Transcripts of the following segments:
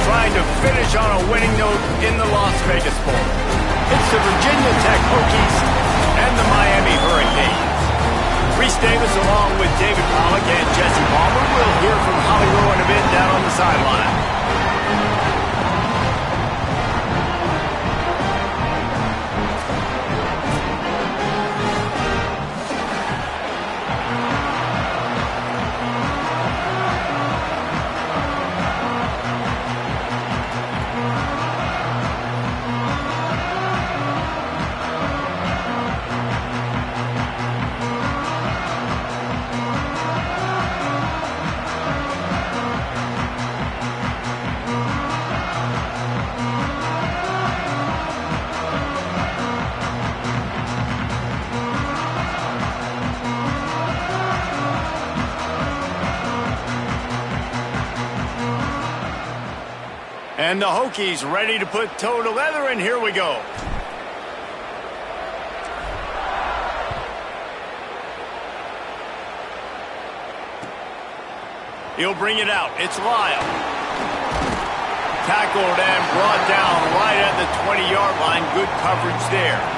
trying to finish on a winning note in the Las Vegas Bowl. It's the Virginia Tech Hokies and the Miami Hurricanes. Reese Davis along with David Pollack and Jesse Palmer. We'll hear from Holly Rowe in a bit down on the sideline. And the Hokies ready to put toe to leather, and here we go. He'll bring it out. It's Lyle. Tackled and brought down right at the 20-yard line. Good coverage there.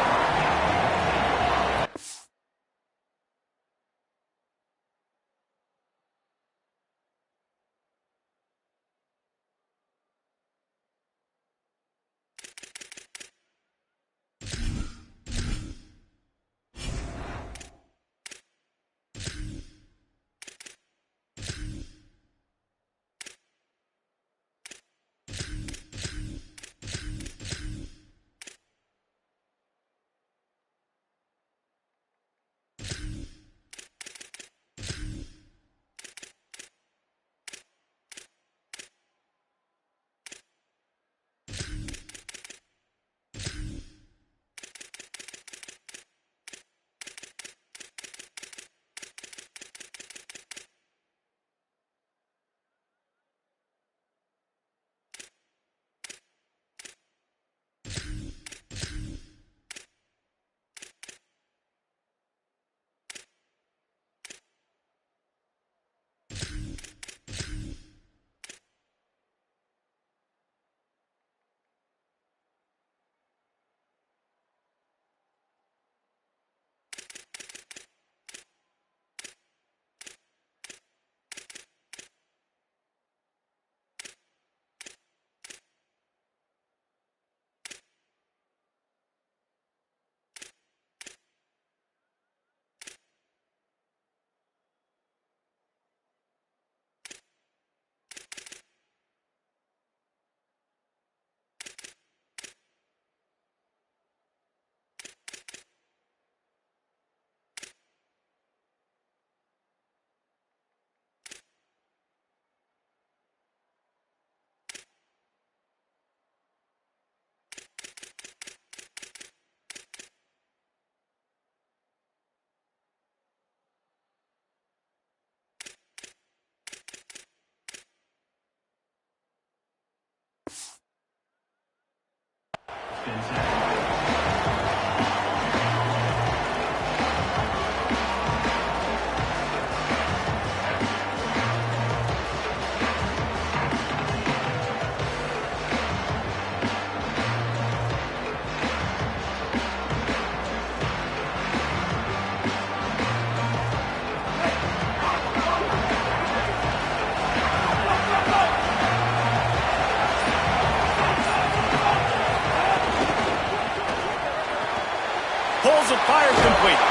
Fires complete.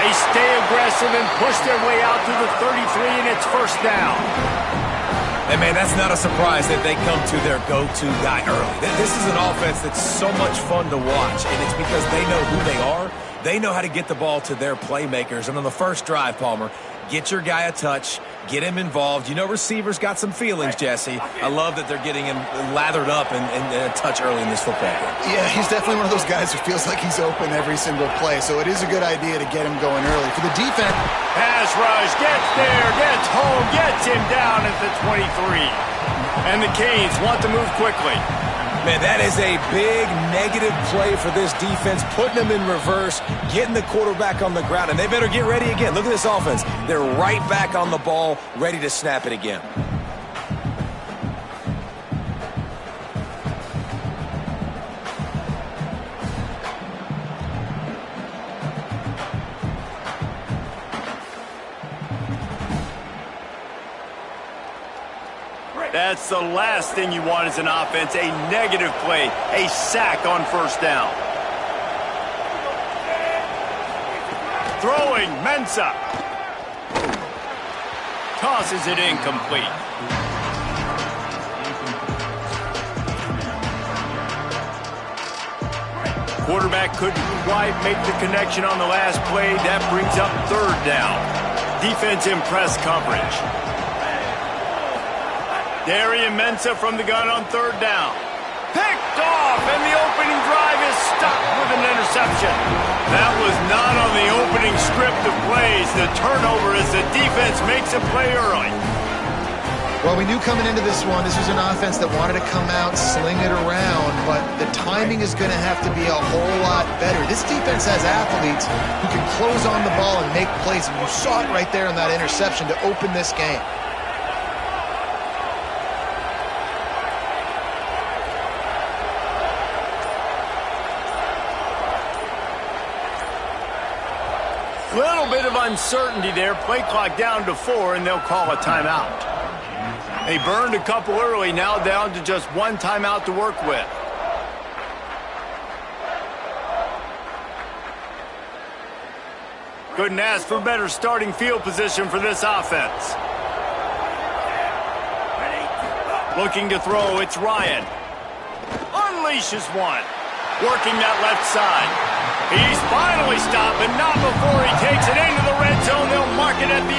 They stay aggressive and push their way out to the 33, and it's first down. And, man, that's not a surprise that they come to their go-to guy early. This is an offense that's so much fun to watch, and it's because they know who they are. They know how to get the ball to their playmakers. And on the first drive, Palmer, get your guy a touch, get him involved. You know receivers got some feelings, Jesse. I love that they're getting him lathered up and a touch early in this football game. Yeah, he's definitely one of those guys who feels like he's open every single play, so it is a good idea to get him going early. For the defense... Pass rush, gets there, gets home, gets him down at the 23. And the Canes want to move quickly. Man, that is a big negative play for this defense, putting them in reverse, getting the quarterback on the ground, and they better get ready again. Look at this offense. They're right back on the ball, ready to snap it again. That's the last thing you want as an offense, a negative play, a sack on first down. Throwing, Mensah. Tosses it incomplete. Quarterback couldn't quite make the connection on the last play. That brings up third down. Defense in press coverage. Darian Mensah from the gun on third down. Picked off, and the opening drive is stopped with an interception. That was not on the opening script of plays. The turnover as the defense makes a play early. Well, we knew coming into this one, this was an offense that wanted to come out, sling it around, but the timing is going to have to be a whole lot better. This defense has athletes who can close on the ball and make plays, and you saw it right there on that interception to open this game. Little bit of uncertainty there. Play clock down to 4, and they'll call a timeout. They burned a couple early, now down to just one timeout to work with. Couldn't ask for better starting field position for this offense. Looking to throw, it's Ryan. Unleashes one. Working that left side. He's finally stopped, but not before he takes it into the red zone. They'll mark it at the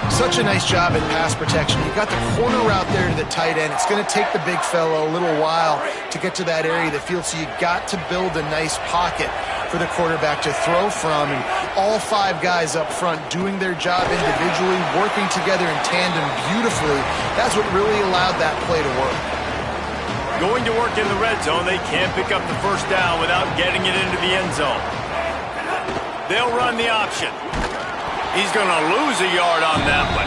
18. Such a nice job at pass protection. You got the corner route there to the tight end. It's going to take the big fellow a little while to get to that area of the field, so you got to build a nice pocket for the quarterback to throw from. And all 5 guys up front doing their job individually, working together in tandem beautifully. That's what really allowed that play to work. Going to work in the red zone, they can't pick up the first down without getting it into the end zone. They'll run the option. He's going to lose a yard on that one.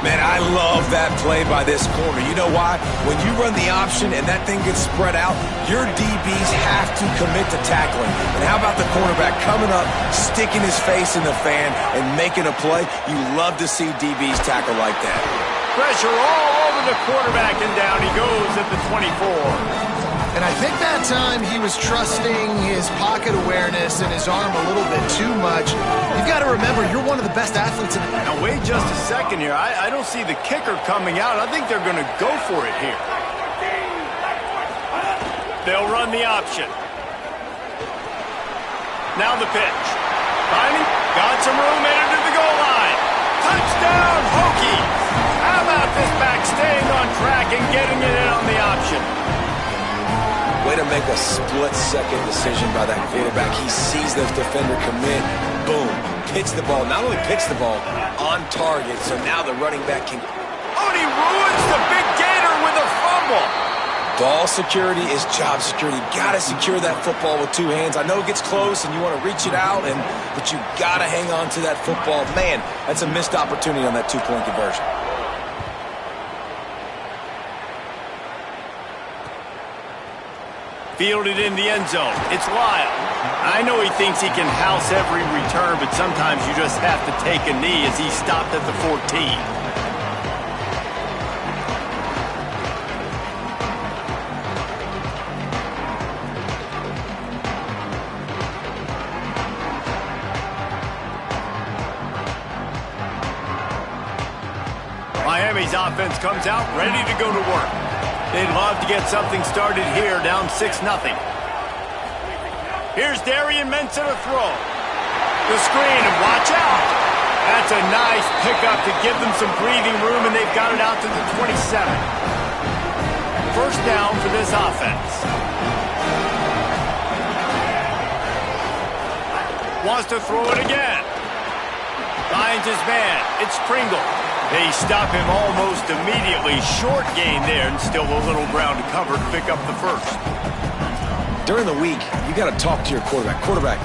Man, I love that play by this corner. You know why? When you run the option and that thing gets spread out, your DBs have to commit to tackling. And how about the cornerback coming up, sticking his face in the fan, and making a play? You love to see DBs tackle like that. Pressure all over the quarterback, and down he goes at the 24. And I think that time he was trusting his pocket awareness and his arm a little bit too much. You've got to remember, you're one of the best athletes in the... Now, wait just a second here. I don't see the kicker coming out. I think they're going to go for it here. They'll run the option. Now the pitch. Finding, got some room, headed to the goal line. Touchdown, Hokies! How about this back staying on track and getting it in on the option? Way to make a split-second decision by that quarterback. He sees the defender commit. Boom. Pitch the ball. Not only pitch the ball, on target. So now the running back can... Oh, and he ruins the big gator with a fumble. Ball security is job security. Got to secure that football with 2 hands. I know it gets close and you want to reach it out, but you got to hang on to that football. Man, that's a missed opportunity on that 2-point conversion. Fielded in the end zone. It's Lyle. I know he thinks he can house every return, but sometimes you just have to take a knee as he stopped at the 14. Miami's offense comes out ready to go to work. They'd love to get something started here, down 6-0. Here's Darian Mensah to throw. The screen, and watch out. That's a nice pickup to give them some breathing room, and they've got it out to the 27. First down for this offense. Wants to throw it again. Finds his man. It's Pringle. They stop him almost immediately. Short gain there, and still a little ground to cover to pick up the first. During the week, you got to talk to your quarterback. Quarterback,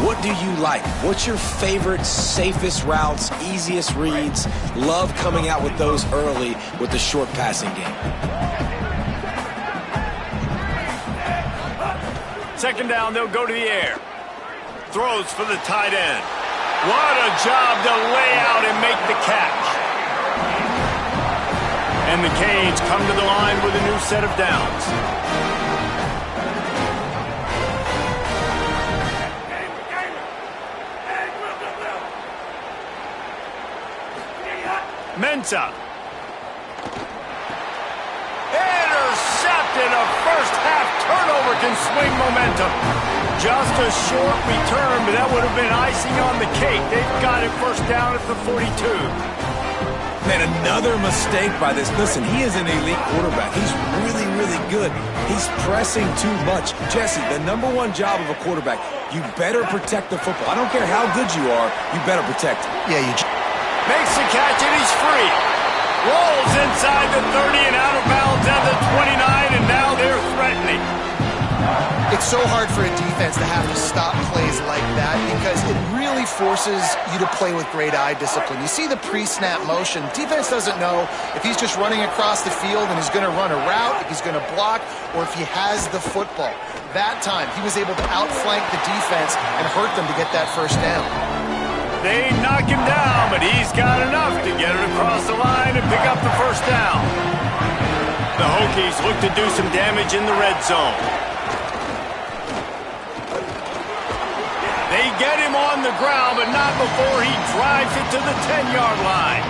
what do you like? What's your favorite, safest routes, easiest reads? Love coming out with those early with the short passing game. Second down, they'll go to the air. Throws for the tight end. What a job to lay out and make the catch. And the Canes come to the line with a new set of downs. Mensah. Intercepted. A first-half turnover can swing momentum. Just a short return, but that would have been icing on the cake. They've got it first down at the 42. Man, another mistake by this. Listen, he is an elite quarterback. He's really, really good. He's pressing too much. Jesse, the number one job of a quarterback, you better protect the football. I don't care how good you are, you better protect it. Yeah, you makes the catch, and he's free. Rolls inside the 30 and out of bounds at the 29, and now they're threatening. It's so hard for a defense to have to stop plays like that because it really forces you to play with great eye discipline. You see the pre-snap motion. Defense doesn't know if he's just running across the field and he's going to run a route, if he's going to block, or if he has the football. That time, he was able to outflank the defense and hurt them to get that first down. They knock him down, but he's got enough to get it across the line and pick up the first down. The Hokies look to do some damage in the red zone. They get him on the ground, but not before he drives it to the 10-yard line.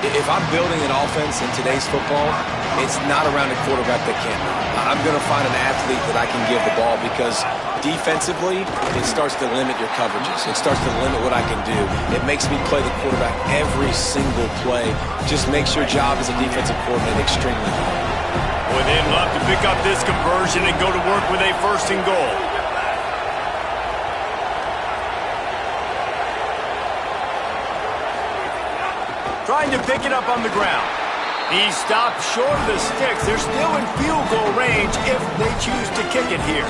If I'm building an offense in today's football, it's not around a quarterback that can't run. I'm going to find an athlete that I can give the ball because defensively, it starts to limit your coverages. It starts to limit what I can do. It makes me play the quarterback every single play. Just makes your job as a defensive coordinator extremely hard. Boy, they'd love to pick up this conversion and go to work with a first and goal. Trying to pick it up on the ground. He stopped short of the sticks. They're still in field goal range if they choose to kick it here.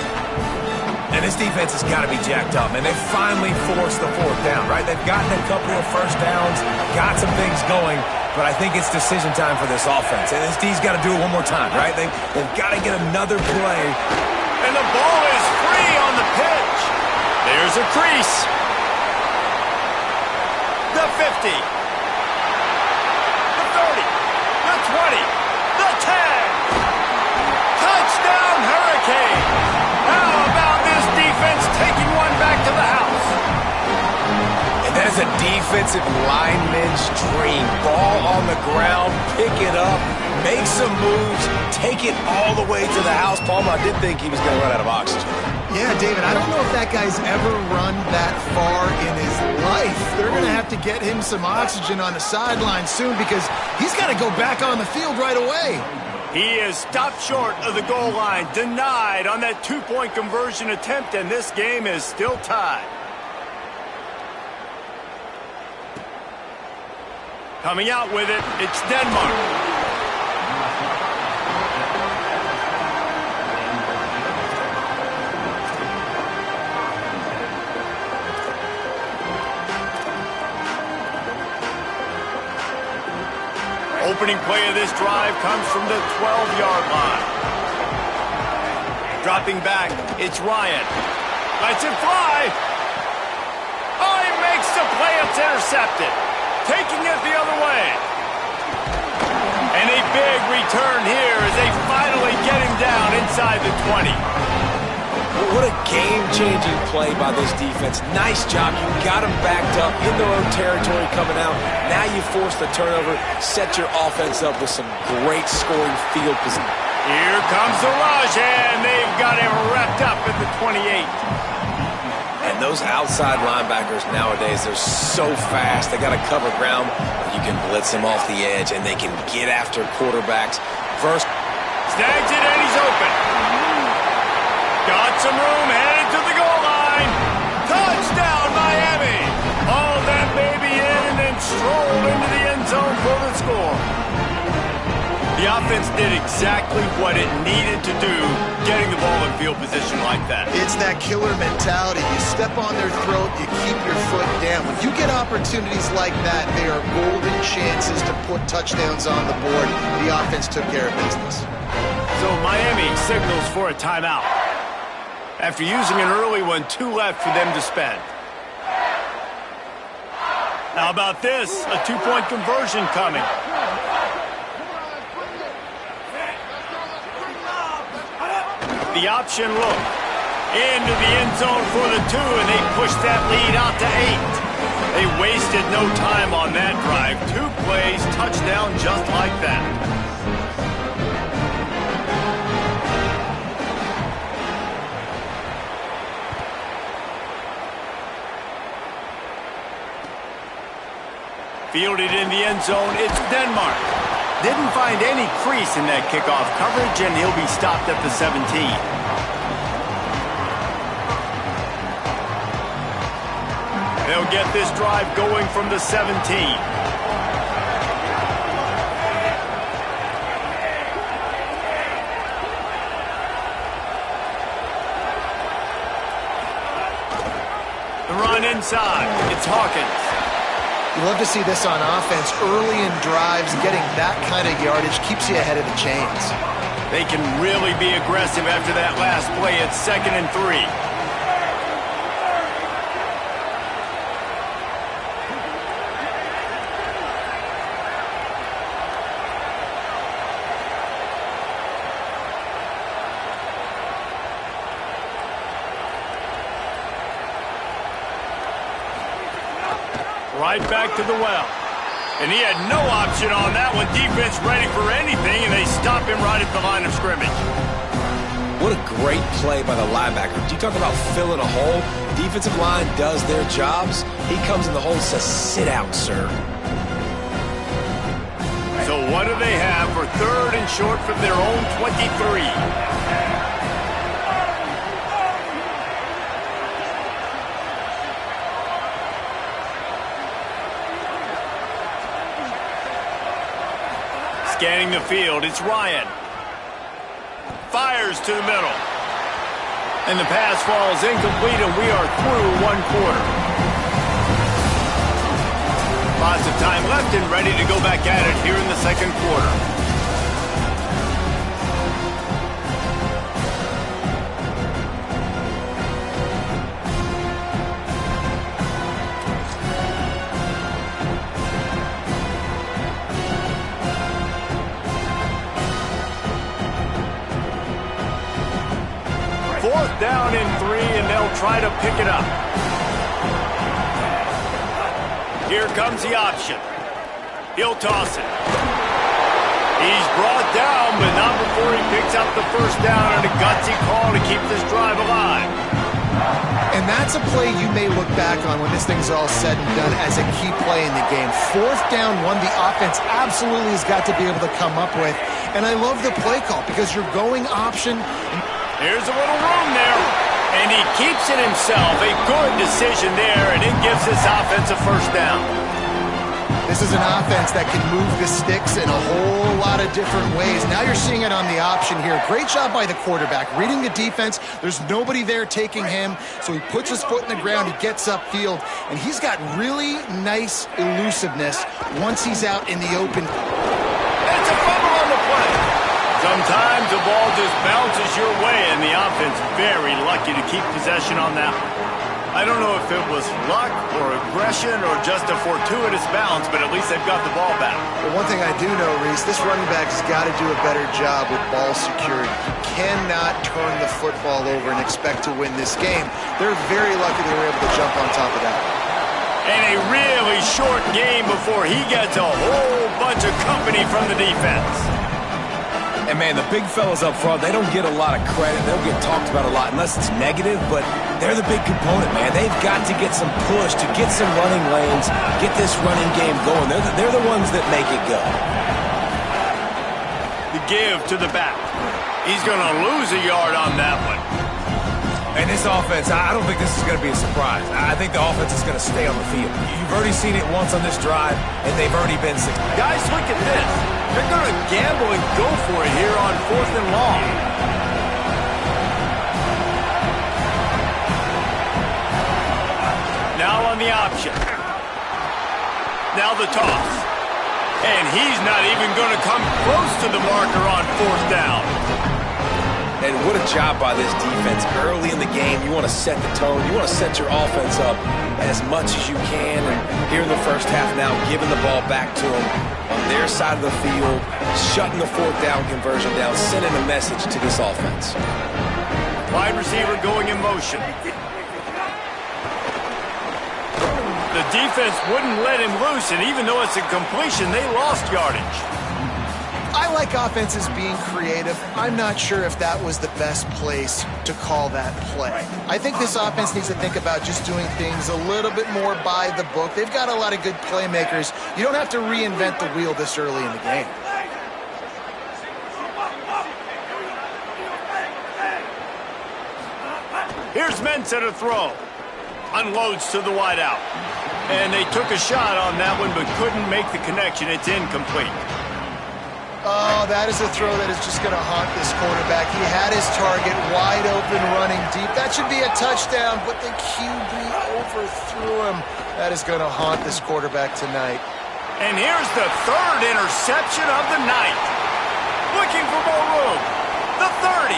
And this defense has got to be jacked up, man. They finally forced the fourth down, right? They've gotten a couple of first downs, got some things going, but I think it's decision time for this offense. And this D's got to do it one more time, right? They've got to get another play. And the ball is free on the pitch. There's a crease. The 50. 20, the 10. Touchdown, Hurricane. How about this defense taking one back to the house? And that is a defensive lineman's dream. Ball on the ground, pick it up, make some moves, take it all the way to the house. Palmer, I did think he was going to run out of oxygen. Yeah, David, I don't know if that guy's ever run that far in his life. They're going to have to get him some oxygen on the sideline soon because he's got to go back on the field right away. He is stopped short of the goal line, denied on that two-point conversion attempt, and this game is still tied. Coming out with it, it's Denmark. Opening play of this drive comes from the 12-yard line. Dropping back, it's Ryan. Lets it fly. Oh, he makes the play. It's intercepted. Taking it the other way. And a big return here as they finally get him down inside the 20. What a game-changing play by this defense. Nice job. You got them backed up in their own territory coming out. Now you force the turnover, set your offense up with some great scoring field position. Here comes the rush, and they've got him wrapped up at the 28. And those outside linebackers nowadays, they're so fast. They got to cover ground. You can blitz them off the edge, and they can get after quarterbacks. First, snags it, and he's open. Got some room, headed to the goal line. Touchdown, Miami. Hauled that baby in and then strolled into the end zone for the score. The offense did exactly what it needed to do, getting the ball in field position like that. It's that killer mentality. You step on their throat, you keep your foot down. When you get opportunities like that, they are golden chances to put touchdowns on the board. The offense took care of business. So Miami signals for a timeout. After using an early one, 2 left for them to spend. How about this? A 2-point conversion coming. The option look. Into the end zone for the 2, and they push that lead out to 8. They wasted no time on that drive. 2 plays, touchdown just like that. Fielded in the end zone, it's Denmark. Didn't find any crease in that kickoff coverage, and he'll be stopped at the 17. They'll get this drive going from the 17. The run inside. It's Hawkins. You love to see this on offense. Early in drives, getting that kind of yardage keeps you ahead of the chains. They can really be aggressive after that last play. It's 2nd and 3. Right back to the well. And he had no option on that one. Defense ready for anything, and they stop him right at the line of scrimmage. What a great play by the linebacker. Do you talk about filling a hole? Defensive line does their jobs. He comes in the hole and says, sit out, sir. So what do they have for 3rd and short from their own 23? Scanning the field, it's Ryan. Fires to the middle. And the pass falls incomplete, and we are through 1 quarter. Lots of time left and ready to go back at it here in the 2nd quarter. Down in 3, and they'll try to pick it up. Here comes the option. He'll toss it. He's brought down, but not before he picks up the 1st down and a gutsy call to keep this drive alive. And that's a play you may look back on when this thing's all said and done as a key play in the game. 4th down, one the offense absolutely has got to be able to come up with. And I love the play call because you're going option. Here's a little room there, and he keeps it himself. A good decision there, and it gives this offense a 1st down. This is an offense that can move the sticks in a whole lot of different ways. Now you're seeing it on the option here. Great job by the quarterback. Reading the defense, there's nobody there taking him, so he puts his foot in the ground, he gets upfield, and he's got really nice elusiveness once he's out in the open. It's a fumble on the play. Sometimes the ball just bounces your way, and the offense very lucky to keep possession on that one. I don't know if it was luck or aggression or just a fortuitous bounce, but at least they've got the ball back. Well, one thing I do know, Reese, this running back's got to do a better job with ball security. You cannot turn the football over and expect to win this game. They're very lucky they were able to jump on top of that. And a really short game before he gets a whole bunch of company from the defense. And, man, the big fellas up front, they don't get a lot of credit. They'll get talked about a lot unless it's negative, but they're the big component, man. They've got to get some push to get some running lanes, get this running game going. They're the ones that make it go. The give to the back. He's going to lose a yard on that one. And this offense, I don't think this is going to be a surprise. I think the offense is going to stay on the field. You've already seen it once on this drive, and they've already been successful. Guys, look at this. They're going to gamble and go for it here on 4th and long. Now on the option. Now the toss. And he's not even going to come close to the marker on 4th down. And what a job by this defense. Early in the game, you want to set the tone. You want to set your offense up as much as you can. And here in the first half now, giving the ball back to them on their side of the field, shutting the 4th down conversion down, sending a message to this offense. Wide receiver going in motion. The defense wouldn't let him loose, and even though it's a completion, they lost yardage. I like offenses being creative. I'm not sure if that was the best place to call that play. I think this offense needs to think about just doing things a little bit more by the book. They've got a lot of good playmakers. You don't have to reinvent the wheel this early in the game. Here's Mensah to throw. Unloads to the wideout. And they took a shot on that one but couldn't make the connection. It's incomplete. Oh, that is a throw that is just going to haunt this quarterback. He had his target wide open, running deep. That should be a touchdown, but the QB overthrew him. That is going to haunt this quarterback tonight. And here's the third interception of the night. Looking for more room. The 30.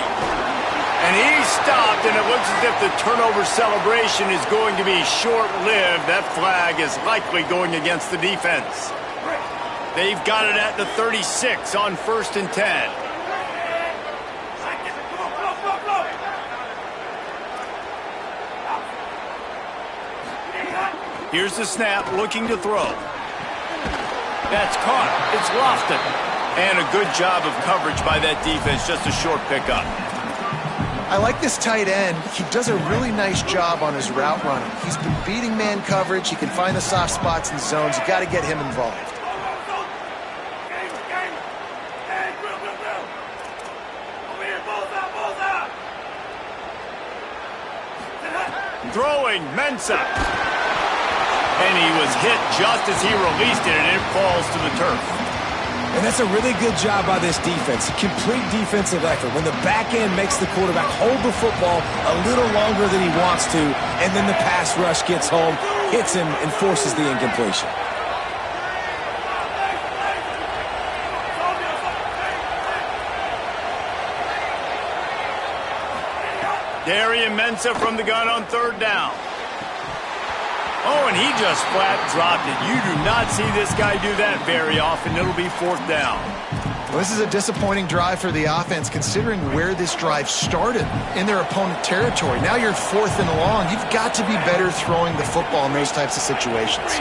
And he stopped, and it looks as if the turnover celebration is going to be short-lived. That flag is likely going against the defense. They've got it at the 36 on 1st and 10. Here's the snap, looking to throw. That's caught. It's Lofton. And a good job of coverage by that defense, just a short pickup. I like this tight end. He does a really nice job on his route running. He's been beating man coverage. He can find the soft spots and zones. You got to get him involved. Throwing, Mensah. And he was hit just as he released it, and it falls to the turf. And that's a really good job by this defense. Complete defensive effort. When the back end makes the quarterback hold the football a little longer than he wants to, and then the pass rush gets home, hits him, and forces the incompletion. Darian Mensah from the gun on 3rd down. Oh, and he just flat dropped it. You do not see this guy do that very often. It'll be 4th down. Well, this is a disappointing drive for the offense, considering where this drive started in their opponent territory. Now you're 4th and long. You've got to be better throwing the football in those types of situations.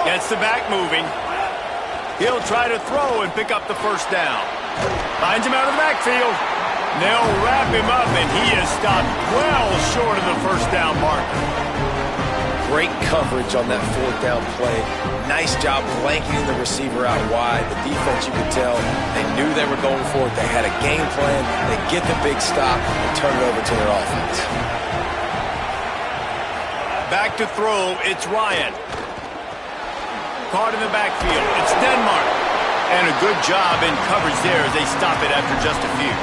Gets the back moving. He'll try to throw and pick up the 1st down. Finds him out of the backfield. They'll wrap him up, and he is stopped well short of the 1st down marker. Great coverage on that 4th down play. Nice job blanketing the receiver out wide. The defense, you could tell, they knew they were going for it. They had a game plan. They get the big stop and turn it over to their offense. Back to throw, it's Ryan. Caught in the backfield, it's Denmark. And a good job in coverage there as they stop it after just a few.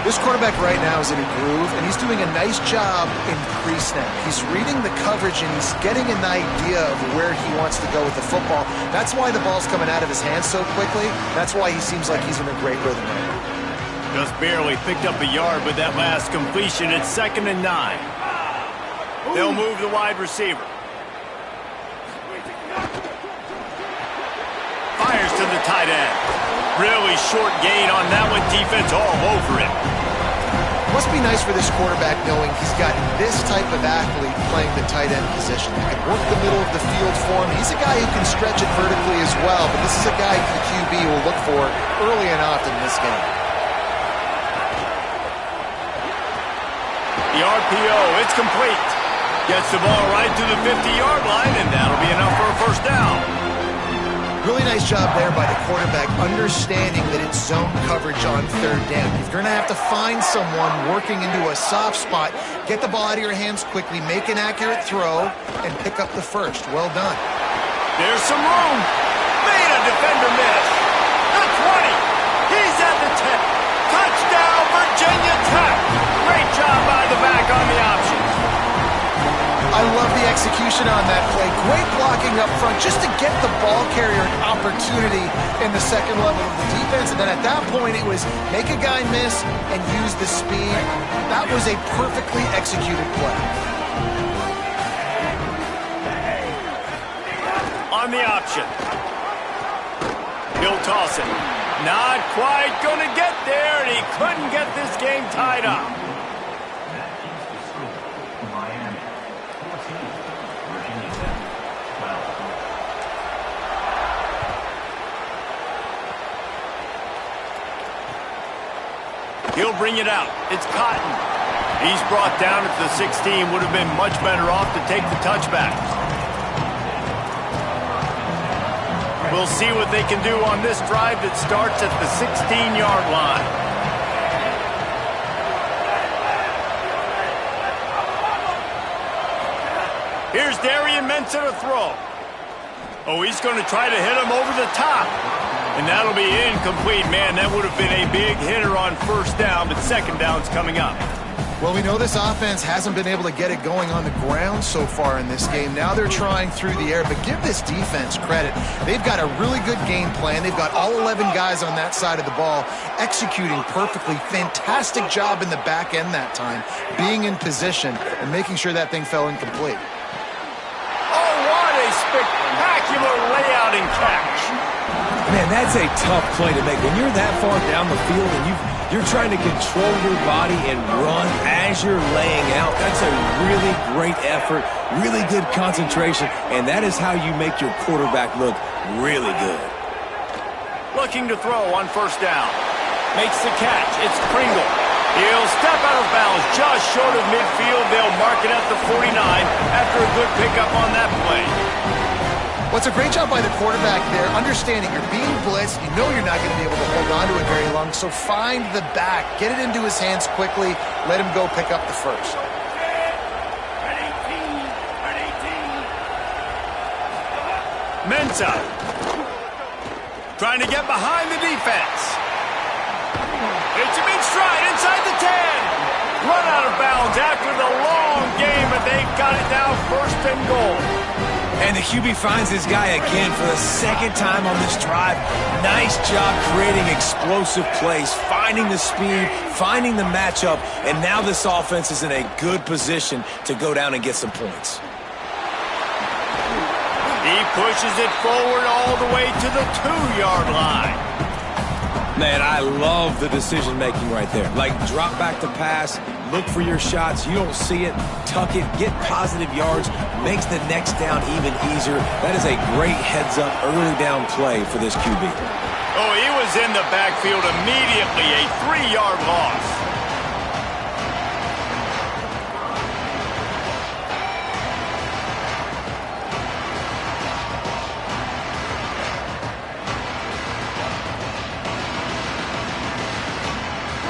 This quarterback right now is in a groove, and he's doing a nice job in pre-snap. He's reading the coverage, and he's getting an idea of where he wants to go with the football. That's why the ball's coming out of his hands so quickly. That's why he seems like he's in a great rhythm right now. Just barely picked up a yard with that last completion. It's 2nd and 9. They'll move the wide receiver. Fires to the tight end. Really short gain on that one. Defense all over him. Must be nice for this quarterback knowing he's got this type of athlete playing the tight end position. He can work the middle of the field for him. He's a guy who can stretch it vertically as well, but this is a guy the QB will look for early and often in this game. The RPO, it's complete. Gets the ball right to the 50-yard line, and that'll be enough for a 1st down. Really nice job there by the quarterback, understanding that it's zone coverage on 3rd down. If you're going to have to find someone working into a soft spot, get the ball out of your hands quickly, make an accurate throw, and pick up the 1st. Well done. There's some room. Made a defender miss. The 20. He's at the 10. Touchdown, Virginia Tech. Great job by the back on the option. I love the execution on that play. Great blocking up front just to get the ball carrier an opportunity in the 2nd level of the defense. And then at that point, it was make a guy miss and use the speed. That was a perfectly executed play. On the option. He'll toss it. Not quite going to get there, and he couldn't get this game tied up. He'll bring it out. It's Cotton. He's brought down at the 16. Would have been much better off to take the touchback. We'll see what they can do on this drive that starts at the 16-yard line. Here's Darian Mensah to throw. Oh, he's going to try to hit him over the top. And that'll be incomplete. Man, that would have been a big hitter on first down, but second down's coming up. Well, we know this offense hasn't been able to get it going on the ground so far in this game. Now they're trying through the air, but give this defense credit. They've got a really good game plan. They've got all 11 guys on that side of the ball executing perfectly. Fantastic job in the back end that time, being in position and making sure that thing fell incomplete. Oh, what a spectacular layout and catch. Man, that's a tough play to make. When you're that far down the field and you're trying to control your body and run as you're laying out, that's a really great effort, really good concentration, and that is how you make your quarterback look really good. Looking to throw on first down. Makes the catch. It's Pringle. He'll step out of bounds just short of midfield. They'll mark it at the 49 after a good pickup on that play. Well, it's a great job by the quarterback there, understanding you're being blitzed, you know you're not going to be able to hold on to it very long, so find the back, get it into his hands quickly, let him go pick up the first. Mensah trying to get behind the defense. It's a big stride inside the 10. Run out of bounds after the long game, but they've got it now first and goal. And the QB finds his guy again for the second time on this drive. Nice job creating explosive plays, finding the speed, finding the matchup, and now this offense is in a good position to go down and get some points. He pushes it forward all the way to the 2-yard line. Man, I love the decision-making right there. Like, drop back to pass, look for your shots. You don't see it, tuck it, get positive yards, makes the next down even easier. That is a great heads-up, early down play for this QB. Oh, he was in the backfield immediately, a 3-yard loss.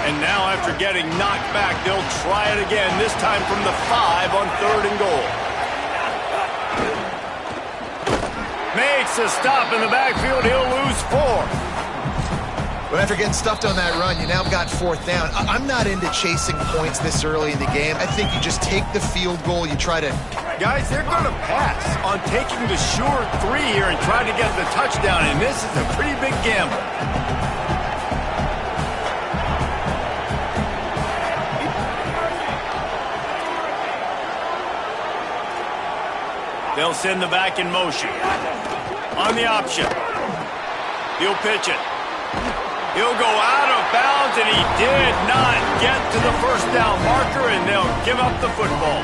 And now after getting knocked back, they'll try it again, this time from the 5 on 3rd and goal. Makes a stop in the backfield. He'll lose 4. But after getting stuffed on that run, you now got 4th down. I'm not into chasing points this early in the game. I think you just take the field goal. You try to... Guys, they're going to pass on taking the sure 3 here and try to get the touchdown, and this is a pretty big gamble. They'll send the back in motion. On the option. He'll pitch it. He'll go out of bounds, and he did not get to the first down marker, and they'll give up the football.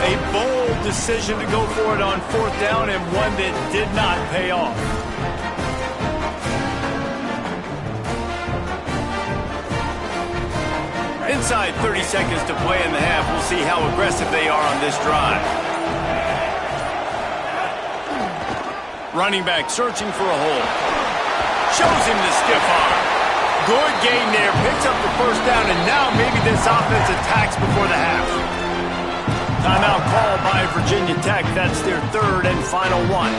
A bold decision to go for it on 4th down, and one that did not pay off. Inside 30 seconds to play in the half. We'll see how aggressive they are on this drive. Running back searching for a hole. Shows him the stiff arm. Good gain there. Picks up the first down, and now maybe this offense attacks before the half. Timeout called by Virginia Tech. That's their 3rd and final one.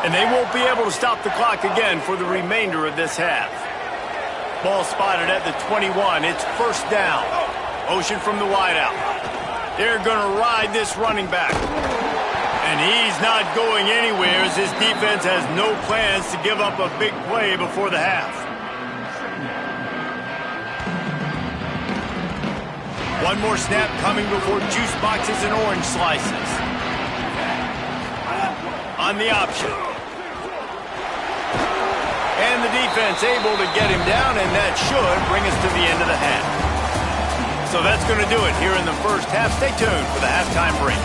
And they won't be able to stop the clock again for the remainder of this half. Ball spotted at the 21. It's first down. Motion from the wideout. They're going to ride this running back. And he's not going anywhere as his defense has no plans to give up a big play before the half. One more snap coming before juice boxes and orange slices. On the option. And the defense able to get him down, and that should bring us to the end of the half. So that's going to do it here in the first half. Stay tuned for the halftime break.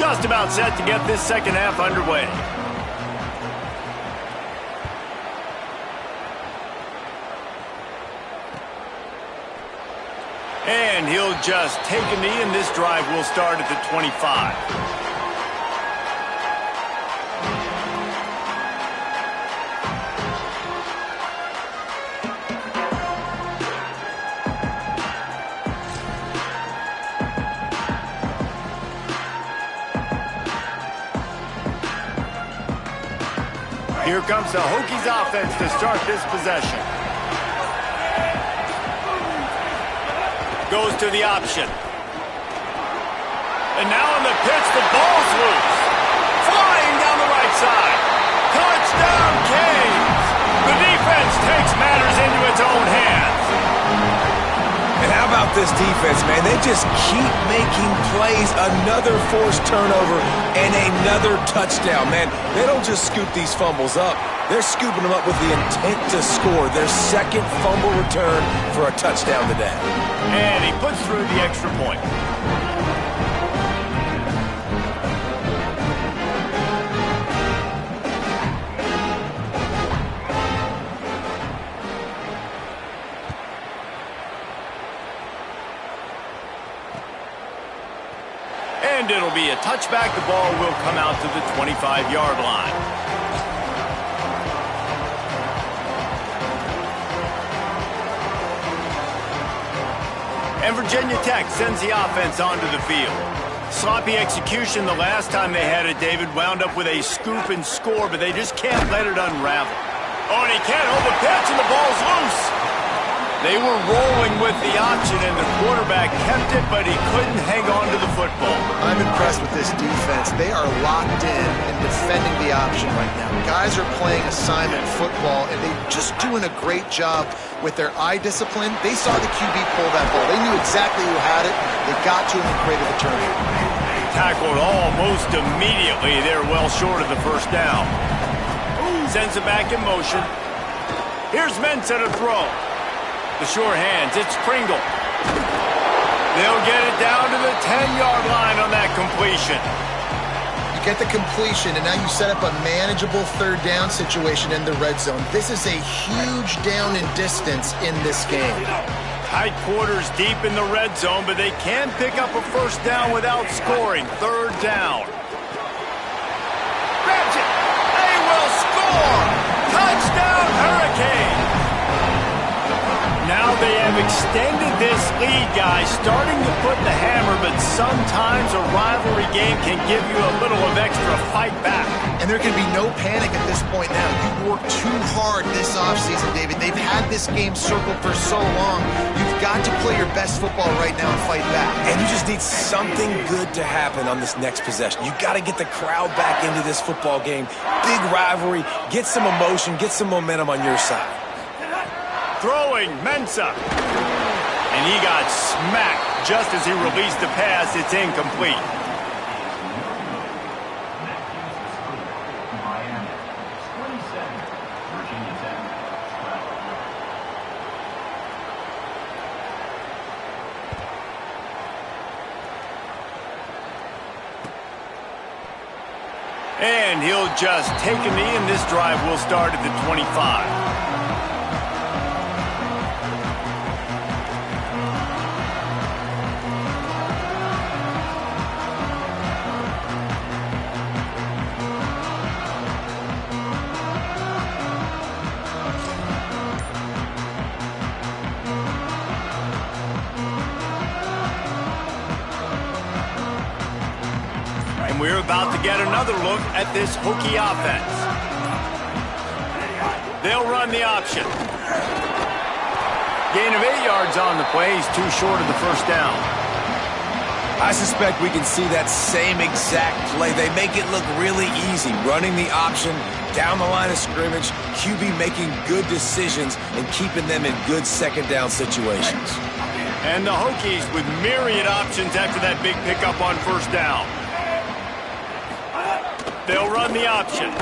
Just about set to get this second half underway. And he'll just take a knee, and this drive will start at the 25. Here comes the Hokies offense to start this possession. Goes to the option. And now on the pitch, the ball's loose. Flying down the right side. Touchdown, Canes! The defense takes matters into its own hands. And how about this defense, man? They just keep making plays. Another forced turnover and another touchdown, man. They don't just scoop these fumbles up. They're scooping them up with the intent to score. Their second fumble return for a touchdown today. And he puts through the extra point. And it'll be a touchback. The ball will come out to the 25-yard line. And Virginia Tech sends the offense onto the field. Sloppy execution the last time they had it, David. Wound up with a scoop and score, but they just can't let it unravel. Oh, and he can't hold the pitch, and the ball's loose. They were rolling with the option, and the quarterback kept it, but he couldn't hang on to the football. I'm impressed with this defense. They are locked in and defending the option right now. Guys are playing assignment football, and they're just doing a great job with their eye discipline. They saw the QB pull that ball. They knew exactly who had it. They got to him and created a turnover. Tackled almost immediately. They're well short of the first down. Sends it back in motion. Here's Mensah to throw. The sure hands, it's Pringle. They'll get it down to the 10-yard line on that completion. You get the completion, and now you set up a manageable third down situation in the red zone. This is a huge down in distance in this game. Tight quarters deep in the red zone, but they can pick up a first down without scoring. Third down. Grabs it. They will score. Touchdown, Hurricane. Now they have extended this lead, guys, starting to put the hammer, but sometimes a rivalry game can give you a little of extra fight back. And there can be no panic at this point now. You worked too hard this offseason, David. They've had this game circled for so long. You've got to play your best football right now and fight back. And you just need something good to happen on this next possession. You got to get the crowd back into this football game. Big rivalry. Get some emotion. Get some momentum on your side. Throwing, Mensah. And he got smacked just as he released the pass. It's incomplete. And he'll just take a knee, and this drive will start at the 25. We're about to get another look at this Hokie offense. They'll run the option. Gain of 8 yards on the play. He's too short of the first down. I suspect we can see that same exact play. They make it look really easy, running the option down the line of scrimmage, QB making good decisions and keeping them in good second down situations. And the Hokies with myriad options after that big pickup on first down. They'll run the option.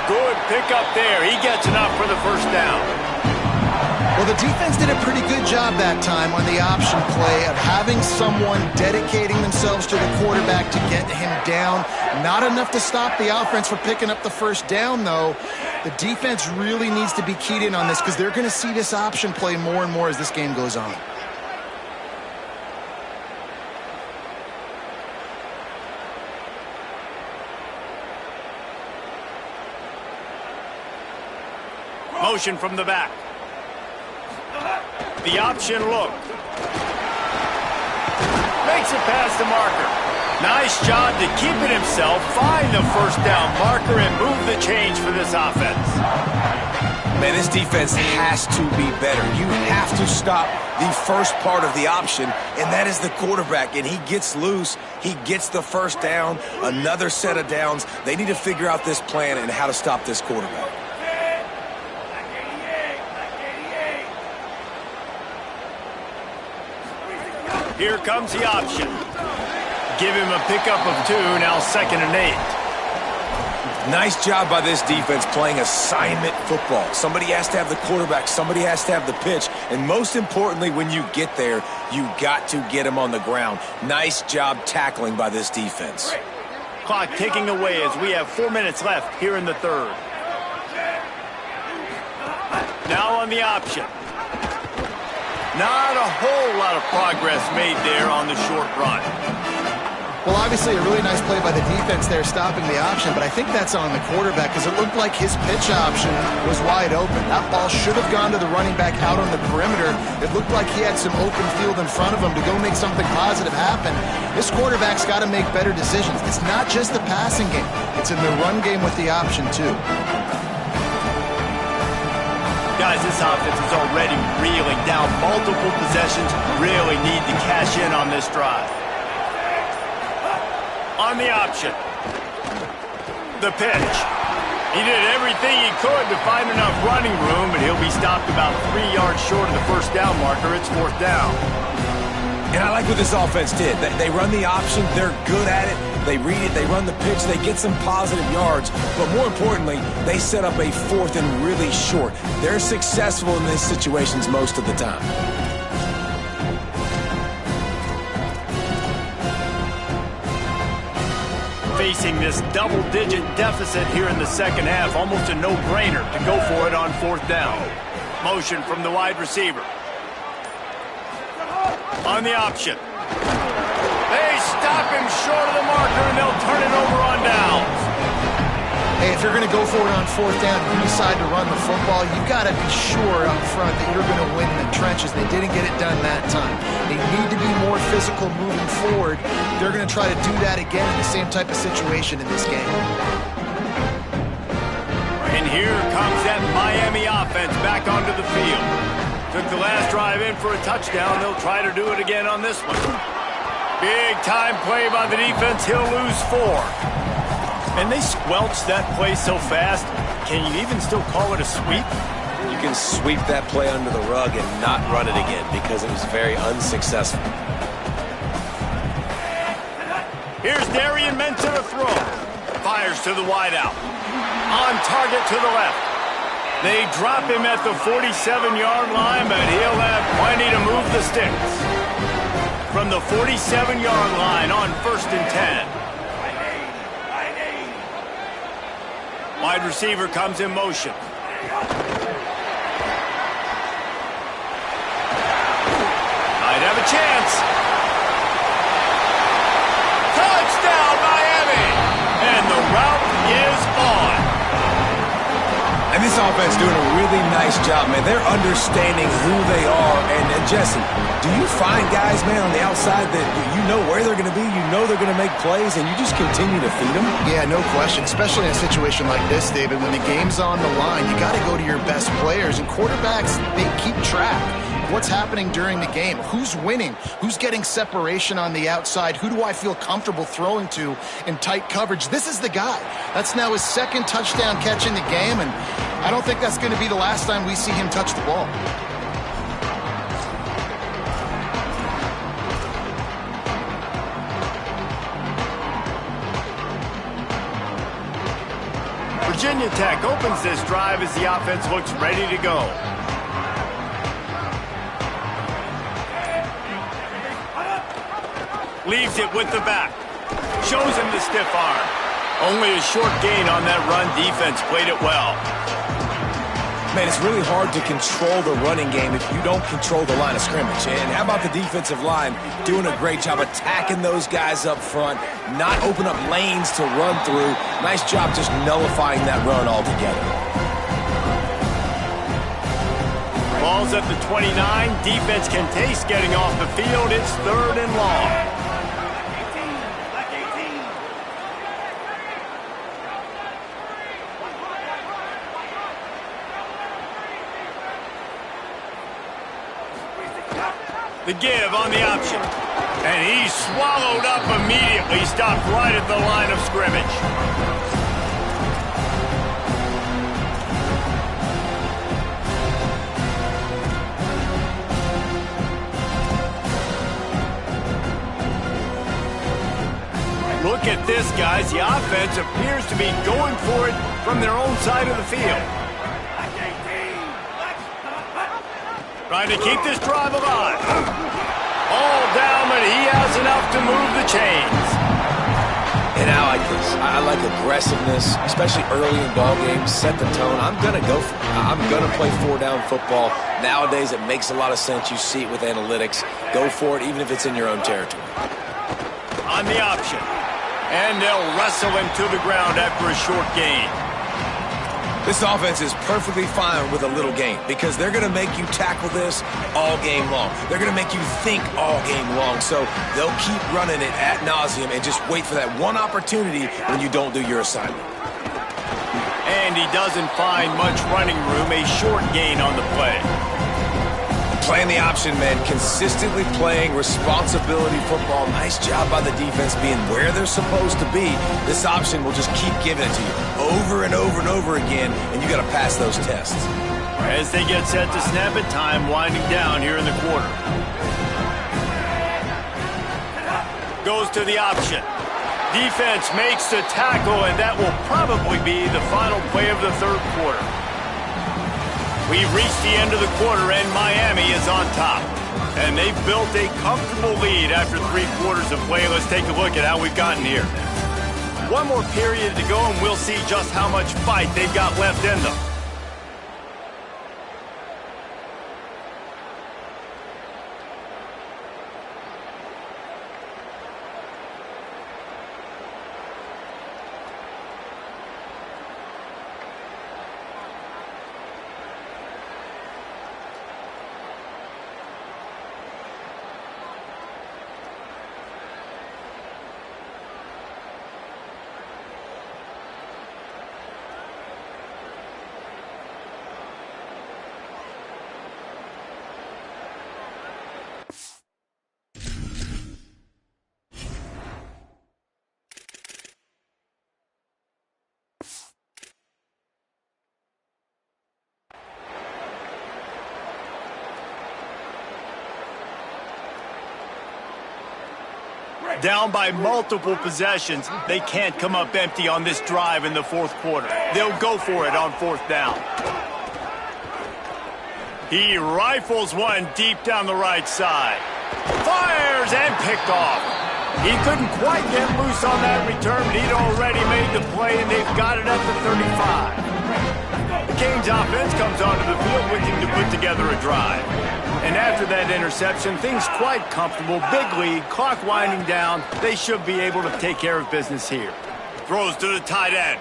Good pickup there. He gets enough for the first down. Well, the defense did a pretty good job that time on the option play of having someone dedicating themselves to the quarterback to get him down. Not enough to stop the offense from picking up the first down, though. The defense really needs to be keyed in on this because they're going to see this option play more and more as this game goes on. Motion from the back. The option look. Makes it past the marker. Nice job to keep it himself, find the first down marker, and move the change for this offense. Man, this defense has to be better. You have to stop the first part of the option, and that is the quarterback. And he gets loose. He gets the first down, another set of downs. They need to figure out this plan and how to stop this quarterback. Here comes the option. Give him a pickup of 2, now 2nd and 8. Nice job by this defense playing assignment football. Somebody has to have the quarterback, somebody has to have the pitch, and most importantly, when you get there, you got to get him on the ground. Nice job tackling by this defense. Clock ticking away as we have 4 minutes left here in the third. Now on the option. Not a whole lot of progress made there on the short run. Well, obviously a really nice play by the defense there stopping the option, but I think that's on the quarterback because it looked like his pitch option was wide open. That ball should have gone to the running back out on the perimeter. It looked like he had some open field in front of him to go make something positive happen. This quarterback's got to make better decisions. It's not just the passing game. It's in the run game with the option, too. Guys, this offense is already reeling down multiple possessions. Really need to cash in on this drive. On the option. The pitch. He did everything he could to find enough running room, but he'll be stopped about 3 yards short of the first down marker. It's 4th down. And I like what this offense did. They run the option. They're good at it. They read it. They run the pitch. They get some positive yards. But more importantly, they set up a 4th and really short. They're successful in these situations most of the time. Facing this double-digit deficit here in the second half, almost a no-brainer to go for it on 4th down. Motion from the wide receiver. On the option. They stop him short of the marker, and they'll turn it over on downs. Hey, if you're going to go for it on 4th down and you decide to run the football, you've got to be sure up front that you're going to win in the trenches. They didn't get it done that time. They need to be more physical moving forward. They're going to try to do that again in the same type of situation in this game. And here comes that Miami offense back onto the field. Took the last drive in for a touchdown. They'll try to do it again on this one. Big time play by the defense. He'll lose 4. And they squelched that play so fast. Can you even still call it a sweep? You can sweep that play under the rug and not run it again because it was very unsuccessful. Here's Darian Mentor to throw. Fires to the wideout. On target to the left. They drop him at the 47-yard line, but he'll have plenty to move the sticks. From the 47-yard line on 1st and 10. Wide receiver comes in motion. Might have a chance. Touchdown, Miami! And the route is on. And this offense doing a really nice job, man. They're understanding who they are. And Jesse, do you find guys, man, on the outside that you know where they're going to be, you know they're going to make plays, and you just continue to feed them? Yeah, no question, especially in a situation like this, David. When the game's on the line, you got to go to your best players. And quarterbacks, they keep track of what's happening during the game. Who's winning? Who's getting separation on the outside? Who do I feel comfortable throwing to in tight coverage? This is the guy. That's now his 2nd touchdown catch in the game, and I don't think that's going to be the last time we see him touch the ball. Virginia Tech opens this drive as the offense looks ready to go. Leaves it with the back. Shows him the stiff arm. Only a short gain on that run. Defense played it well. Man, it's really hard to control the running game if you don't control the line of scrimmage. And how about the defensive line doing a great job attacking those guys up front, not open up lanes to run through. Nice job just nullifying that run altogether. Ball's at the 29. Defense can taste getting off the field. It's 3rd and long. The give on the option. And he's swallowed up immediately. Stopped right at the line of scrimmage. Look at this, guys. The offense appears to be going for it from their own side of the field. Trying to keep this drive alive. All down, but he has enough to move the chains. And I like this. I like aggressiveness, especially early in ball games. Set the tone. I'm going to go for it. I'm going to play 4-down football. Nowadays, it makes a lot of sense. You see it with analytics. Go for it, even if it's in your own territory. On the option. And they'll wrestle him to the ground after a short gain. This offense is perfectly fine with a little game because they're going to make you tackle this all game long. They're going to make you think all game long. So they'll keep running it ad nauseum and just wait for that one opportunity when you don't do your assignment. And he doesn't find much running room. A short gain on the play. Playing the option, man. Consistently playing responsibility football. Nice job by the defense being where they're supposed to be. This option will just keep giving it to you over and over and over again, and you got to pass those tests. As they get set to snap it, time winding down here in the quarter. Goes to the option. Defense makes the tackle, and that will probably be the final play of the 3rd quarter. We've reached the end of the quarter, and Miami is on top. And they've built a comfortable lead after 3 quarters of play. Let's take a look at how we've gotten here. One more period to go, and we'll see just how much fight they've got left in them. Down by multiple possessions, they can't come up empty on this drive in the 4th quarter. They'll go for it on 4th down. He rifles one deep down the right side. Fires and picked off. He couldn't quite get loose on that return, but he'd already made the play, and they've got it at the 35. The Canes offense comes onto the field looking to put together a drive. And after that interception, things quite comfortable. Big lead, clock winding down. They should be able to take care of business here. Throws to the tight end.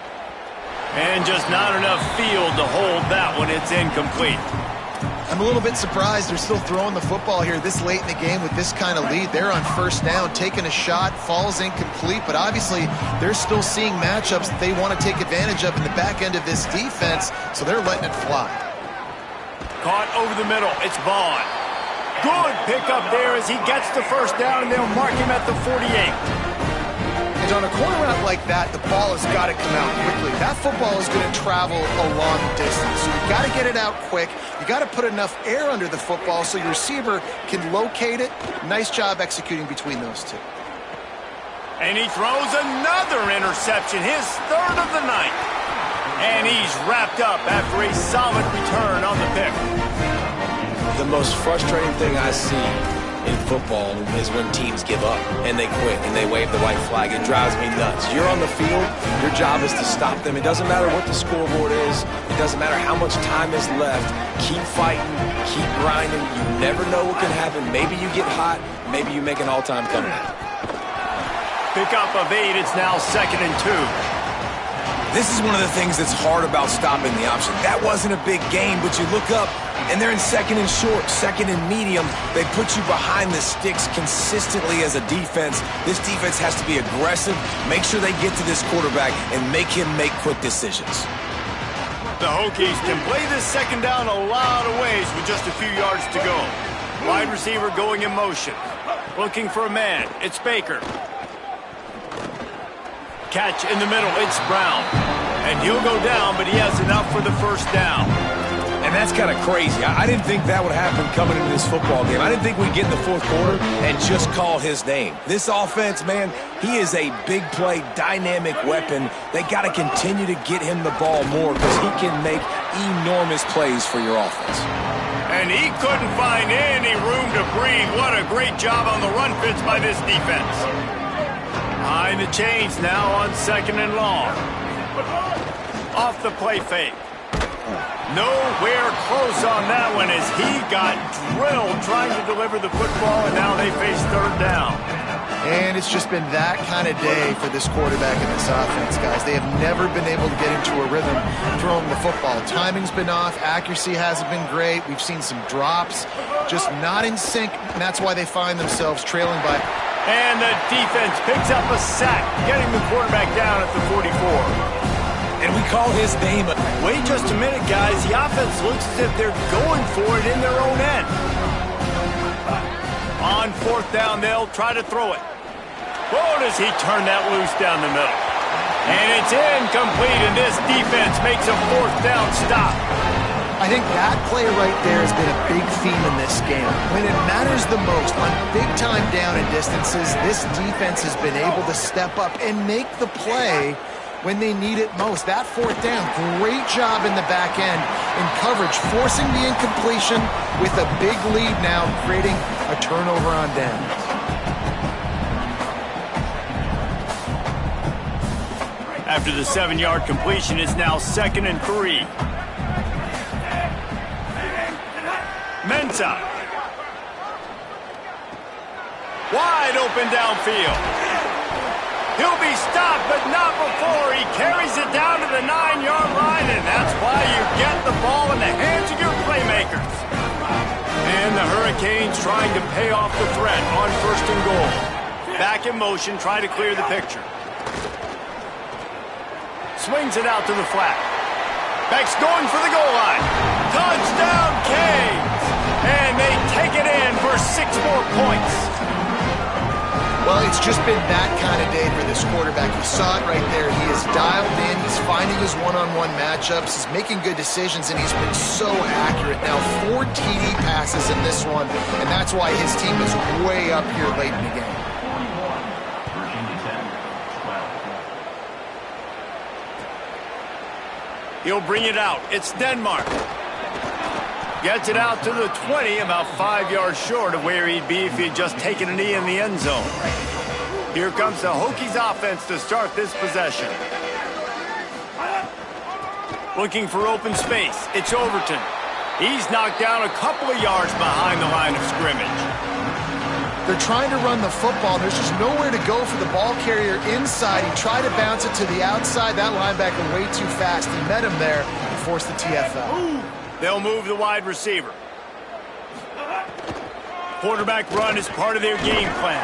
And just not enough field to hold that one. It's incomplete. I'm a little bit surprised they're still throwing the football here this late in the game with this kind of lead. They're on 1st down, taking a shot, falls incomplete, but obviously they're still seeing matchups that they want to take advantage of in the back end of this defense, so they're letting it fly. Caught over the middle. It's Vaughn. Good pickup there as he gets the 1st down, and they'll mark him at the 48. And on a corner route like that, the ball has got to come out quickly. That football is going to travel a long distance. So you've got to get it out quick. You got to put enough air under the football so your receiver can locate it. Nice job executing between those two. And he throws another interception, his 3rd of the night. And he's wrapped up after a solid return on the pick. The most frustrating thing I see in football is when teams give up and they quit and they wave the white flag. It drives me nuts. You're on the field. Your job is to stop them. It doesn't matter what the scoreboard is. It doesn't matter how much time is left. Keep fighting. Keep grinding. You never know what can happen. Maybe you get hot. Maybe you make an all-time comeback. Pickup of 8. It's now 2nd and 2. This is one of the things that's hard about stopping the option. That wasn't a big gain, but you look up, and they're in 2nd and short, 2nd and medium. They put you behind the sticks consistently as a defense. This defense has to be aggressive, make sure they get to this quarterback, and make him make quick decisions. The Hokies can play this 2nd down a lot of ways with just a few yards to go. Wide receiver going in motion. Looking for a man. It's Baker. Catch in the middle. It's Brown. And he'll go down, but he has enough for the 1st down. And that's kind of crazy. I didn't think that would happen coming into this football game. I didn't think we'd get in the 4th quarter and just call his name. This offense, man, he is a big play, dynamic weapon. They got to continue to get him the ball more because he can make enormous plays for your offense. And he couldn't find any room to breathe. What a great job on the run fits by this defense. Behind the chains now on 2nd and long. Off the play fake. Nowhere close on that one as he got drilled trying to deliver the football, and now they face 3rd down. And it's just been that kind of day for this quarterback and this offense, guys. They have never been able to get into a rhythm throwing the football. Timing's been off. Accuracy hasn't been great. We've seen some drops, just not in sync, and that's why they find themselves trailing by. And the defense picks up a sack, getting the quarterback down at the 44. And we call his name. Wait just a minute, guys. The offense looks as if they're going for it in their own end. On 4th down, they'll try to throw it. Oh, does he turn that loose down the middle? And it's incomplete, and this defense makes a 4th down stop. I think that play right there has been a big theme in this game. When it matters the most, on big-time down and distances, this defense has been able to step up and make the play when they need it most. That 4th down, great job in the back end in coverage, forcing the incompletion with a big lead now, creating a turnover on downs. After the 7-yard completion, it's now 2nd and 3. Mensah. Wide open downfield. He'll be stopped, but not before. He carries it down to the 9-yard line, and that's why you get the ball in the hands of your playmakers. And the Hurricanes trying to pay off the threat on 1st and goal. Back in motion, try to clear the picture. Swings it out to the flat. Beck's going for the goal line. Touchdown, Canes! And they take it in for 6 more points. Well, it's just been that kind of day for this quarterback. You saw it right there. He is dialed in. He's finding his one-on-one matchups. He's making good decisions, and he's been so accurate. Now, 4 TD passes in this one, and that's why his team is way up here late in the game. He'll bring it out. It's Denmark. Gets it out to the 20, about 5 yards short of where he'd be if he'd just taken a knee in the end zone. Here comes the Hokies offense to start this possession. Looking for open space. It's Overton. He's knocked down a couple of yards behind the line of scrimmage. They're trying to run the football. There's just nowhere to go for the ball carrier inside. He tried to bounce it to the outside. That linebacker way too fast. He met him there and forced the TFL. They'll move the wide receiver. Quarterback run is part of their game plan.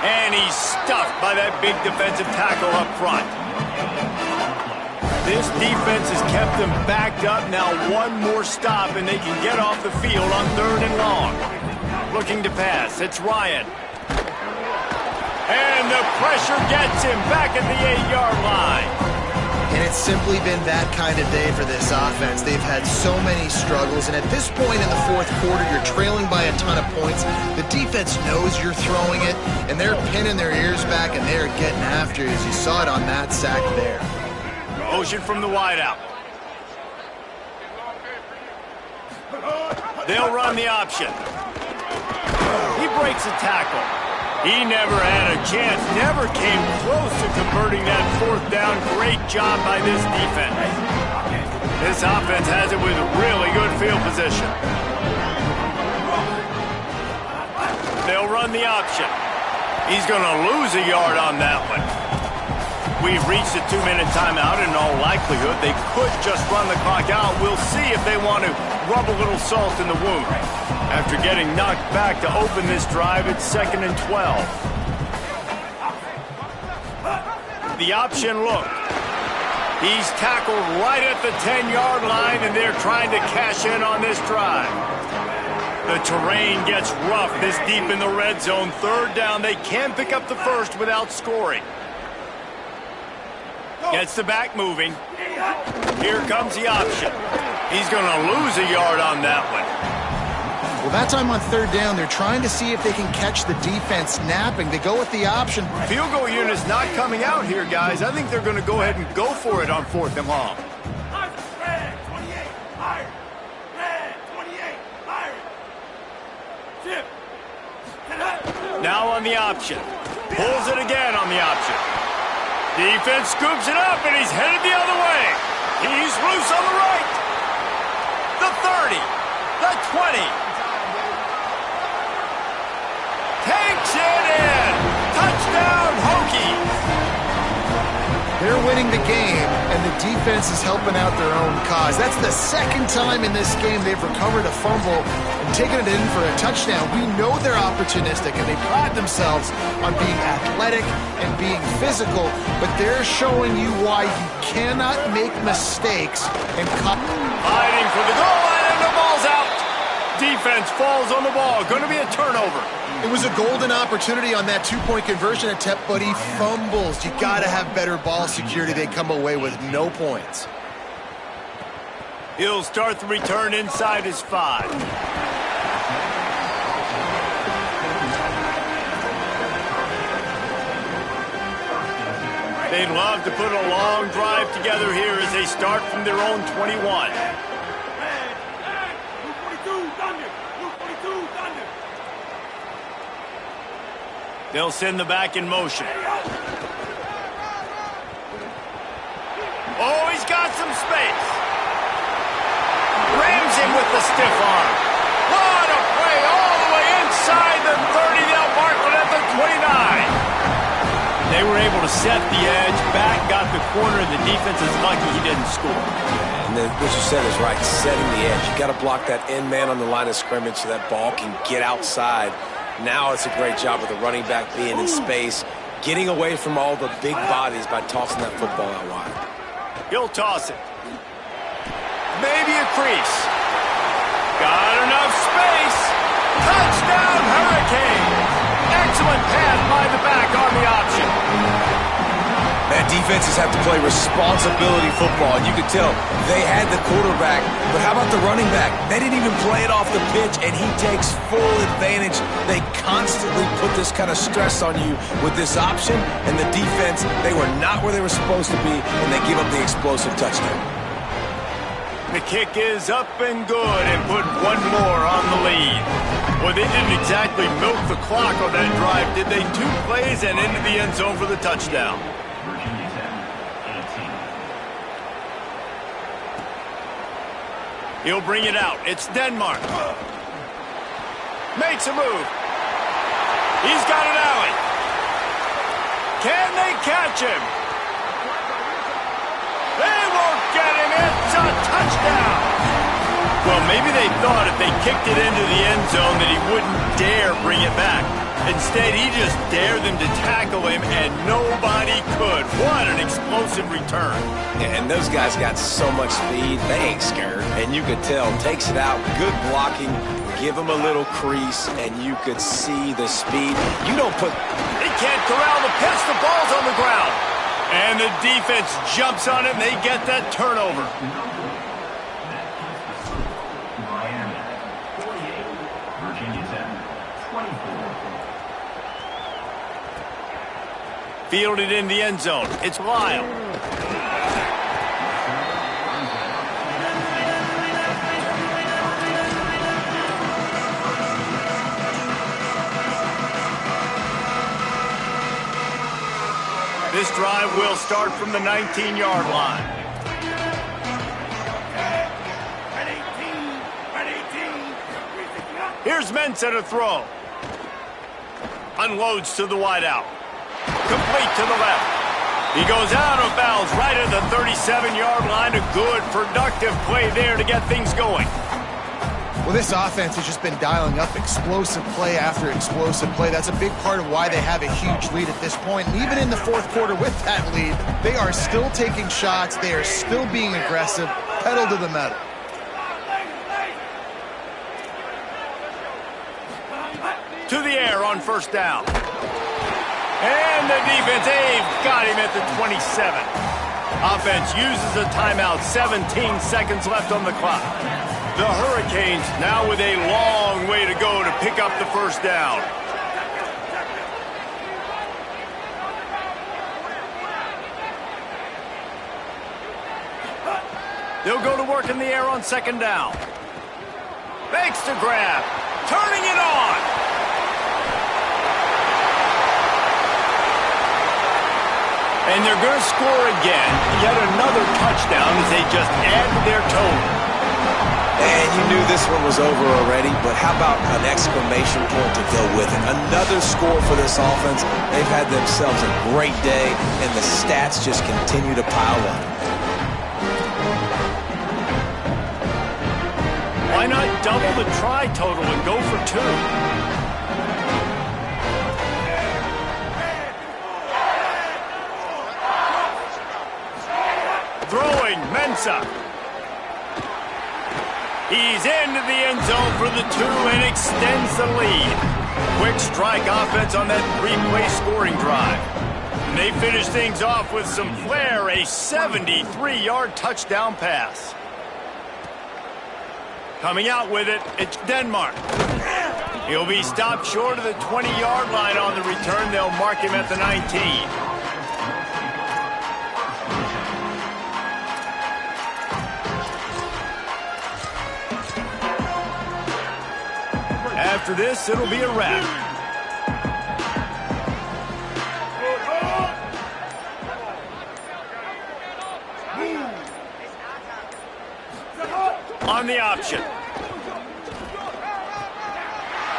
And he's stuffed by that big defensive tackle up front. This defense has kept them backed up. Now 1 more stop and they can get off the field on 3rd and long. Looking to pass. It's Ryan. And the pressure gets him back at the 8-yard line. And it's simply been that kind of day for this offense. They've had so many struggles, and at this point in the 4th quarter, you're trailing by a ton of points. The defense knows you're throwing it, and they're pinning their ears back, and they're getting after you, as you saw it on that sack there. Motion from the wideout. They'll run the option. He breaks a tackle. He never had a chance, never came close to converting that fourth down. Great job by this defense. This offense has it with really good field position. They'll run the option. He's going to lose a yard on that one. We've reached a 2-minute timeout. In all likelihood, they could just run the clock out. We'll see if they want to rub a little salt in the wound. After getting knocked back to open this drive, it's 2nd and 12. The option look. He's tackled right at the 10-yard line, and they're trying to cash in on this drive. The terrain gets rough this deep in the red zone. 3rd down, they can pick up the first without scoring. Gets the back moving. Here comes the option. He's going to lose a yard on that one. Well, that time on 3rd down, they're trying to see if they can catch the defense snapping. They go with the option. Field goal unit's not coming out here, guys. I think they're going to go ahead and go for it on 4th and long. Now on the option. Pulls it again on the option. Defense scoops it up, and he's headed the other way. He's loose on the right. The 30. The 20. Takes it in. Touchdown, Hokies. They're winning the game, and the defense is helping out their own cause. That's the 2nd time in this game they've recovered a fumble and taken it in for a touchdown. We know they're opportunistic, and they pride themselves on being athletic and being physical, but they're showing you why you cannot make mistakes and fighting for the goal line, and the ball's out. Defense falls on the ball. Going to be a turnover. It was a golden opportunity on that 2-point conversion attempt, but he fumbles. You got to have better ball security. They come away with no points. He'll start the return inside his 5. They'd love to put a long drive together here as they start from their own 21. They'll send the back in motion. Oh, he's got some space. Rams him with the stiff arm. What a play all the way inside the 30. They'll mark it at the 29. They were able to set the edge. Back got the corner, and the defense is lucky he didn't score. And then what you said is right, setting the edge. You got to block that end man on the line of scrimmage so that ball can get outside. Now it's a great job with the running back being in space, getting away from all the big bodies by tossing that football out wide. He'll toss it. Maybe a crease. Got enough space. Touchdown, Hurricanes. Excellent pass by the back on the option. Man, defenses have to play responsibility football, and you could tell they had the quarterback, but how about the running back? They didn't even play it off the pitch, and he takes full advantage. They constantly put this kind of stress on you with this option, and the defense, they were not where they were supposed to be, and they give up the explosive touchdown. The kick is up and good, and put one more on the lead. Well, they didn't exactly milk the clock on that drive, did they? 2 plays and into the end zone for the touchdown. He'll bring it out. It's Denmark. Makes a move. He's got an alley. Can they catch him? They won't get him. It's a touchdown. Well, maybe they thought if they kicked it into the end zone that he wouldn't dare bring it back. Instead, he just dared them to tackle him, and nobody could. What an explosive return. Yeah, and those guys got so much speed, they ain't scared. And you could tell, takes it out, good blocking, give him a little crease, and you could see the speed. You don't put... They can't corral the pitch, the ball's on the ground. And the defense jumps on it, and they get that turnover. Fielded in the end zone. It's Lyle. This drive will start from the 19-yard line. Here's Mensah to throw. Unloads to the wideout. Complete to the left. He goes out of bounds right at the 37-yard line. A good, productive play there to get things going. Well, this offense has just been dialing up explosive play after explosive play. That's a big part of why they have a huge lead at this point. And even in the fourth quarter with that lead, they are still taking shots. They are still being aggressive, pedal to the metal. To the air on first down. And the defense, they've got him at the 27. Offense uses a timeout, 17 seconds left on the clock. The Hurricanes now with a long way to go to pick up the first down. They'll go to work in the air on second down. Fakes to grab. Turning it on. And they're going to score again. Yet another touchdown as they just add to their total. And you knew this one was over already, but how about an exclamation point to go with it? Another score for this offense. They've had themselves a great day, and the stats just continue to pile up. Why not double the try total and go for two? Throwing, Mensah. He's into the end zone for the two and extends the lead. Quick strike offense on that three-play scoring drive. And they finish things off with some flair, a 73-yard touchdown pass. Coming out with it, it's Denmark. He'll be stopped short of the 20-yard line on the return. They'll mark him at the 19. After this, it'll be a wrap. On the option.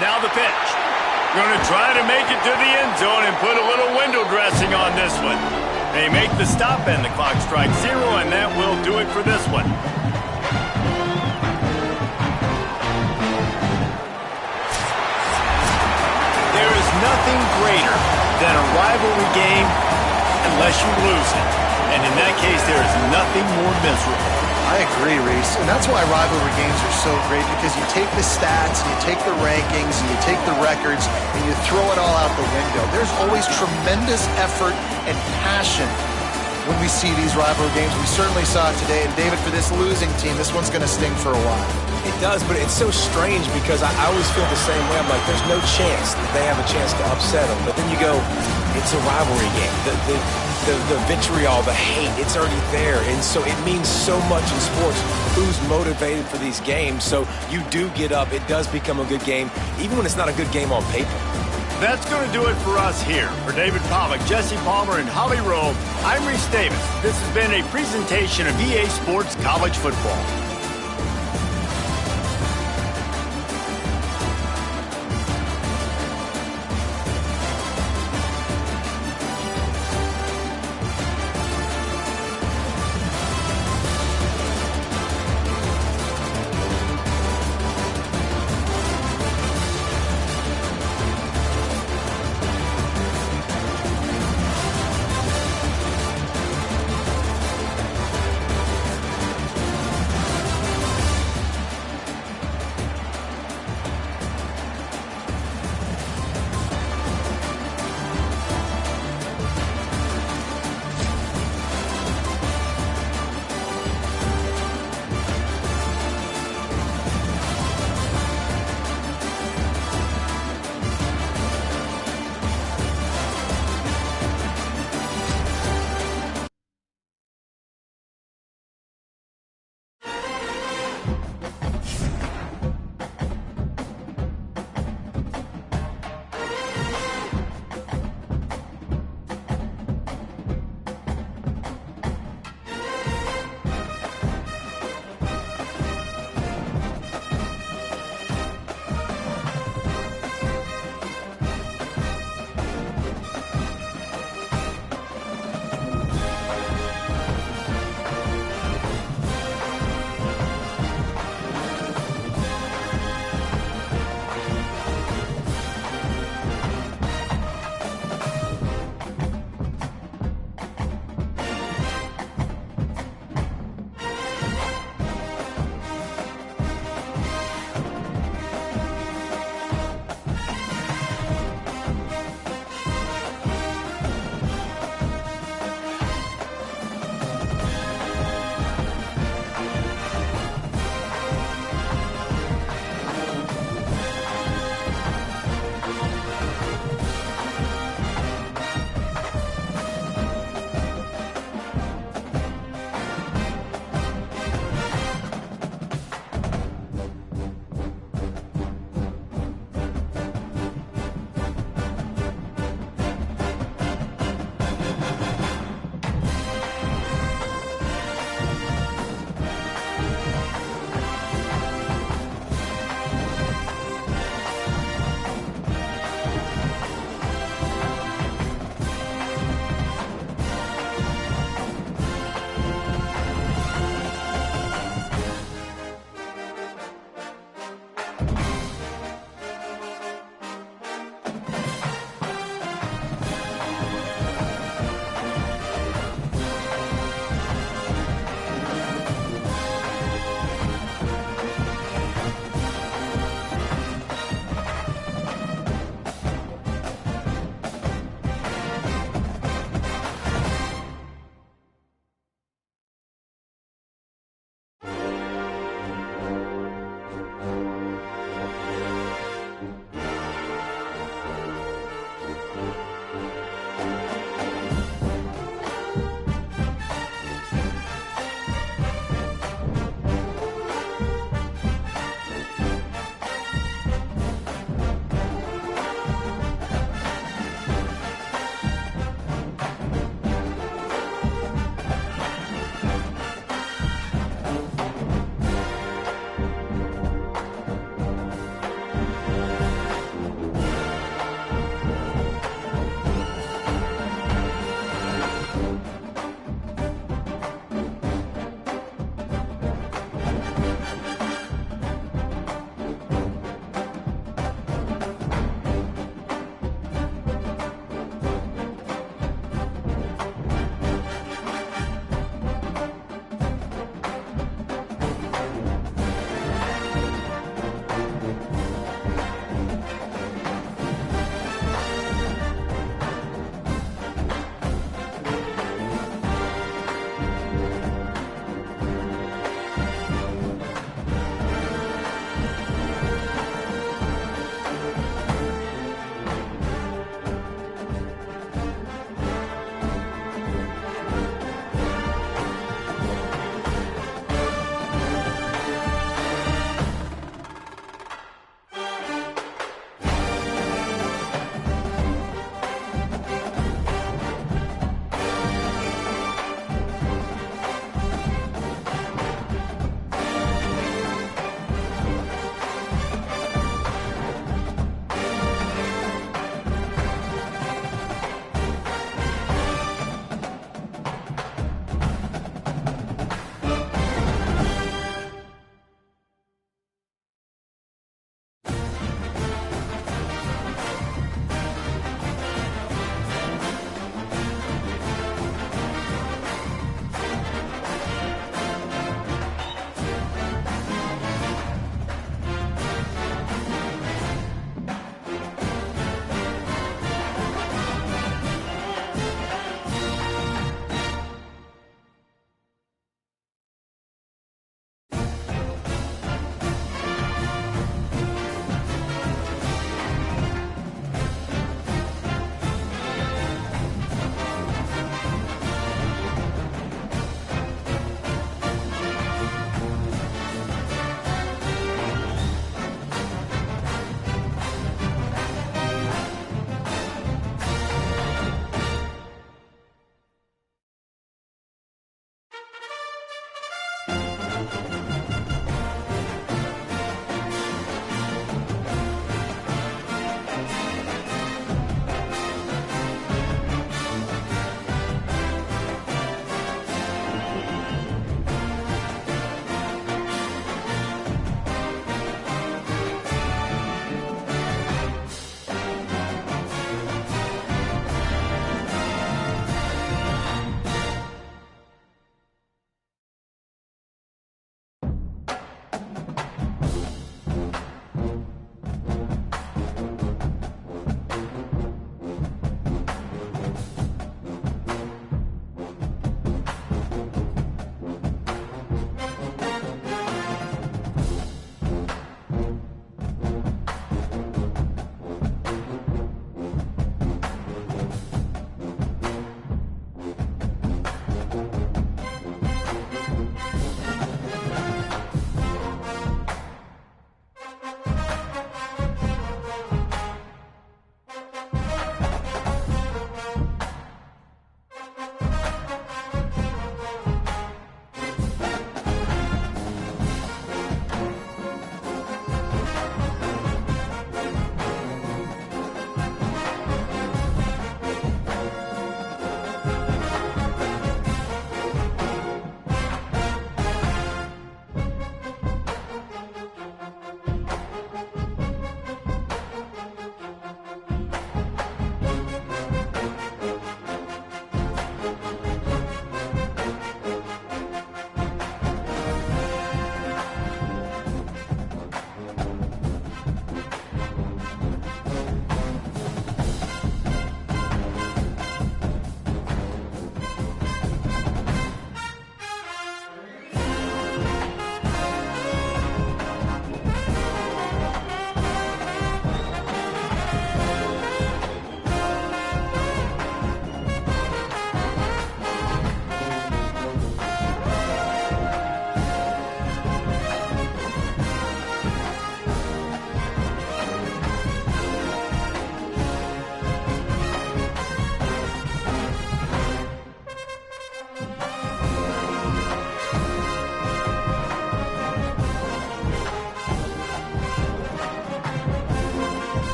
Now the pitch. Going to try to make it to the end zone and put a little window dressing on this one. They make the stop and the clock strikes 0, and that will do it for this one. Nothing greater than a rivalry game unless you lose it. And in that case, there is nothing more miserable. I agree, Reese. And that's why rivalry games are so great, because you take the stats, and you take the rankings, and you take the records, and you throw it all out the window. There's always tremendous effort and passion when we see these rivalry games. We certainly saw it today. And David, for this losing team, this one's going to sting for a while. It does, but it's so strange because I always feel the same way. I'm like, there's no chance that they have a chance to upset them. But then you go, it's a rivalry game. The vitriol, the hate, it's already there. And so it means so much in sports. Who's motivated for these games? So you do get up. It does become a good game, even when it's not a good game on paper. That's going to do it for us here. For David Pollack, Jesse Palmer, and Holly Rowe, I'm Reese Davis. This has been a presentation of EA Sports College Football.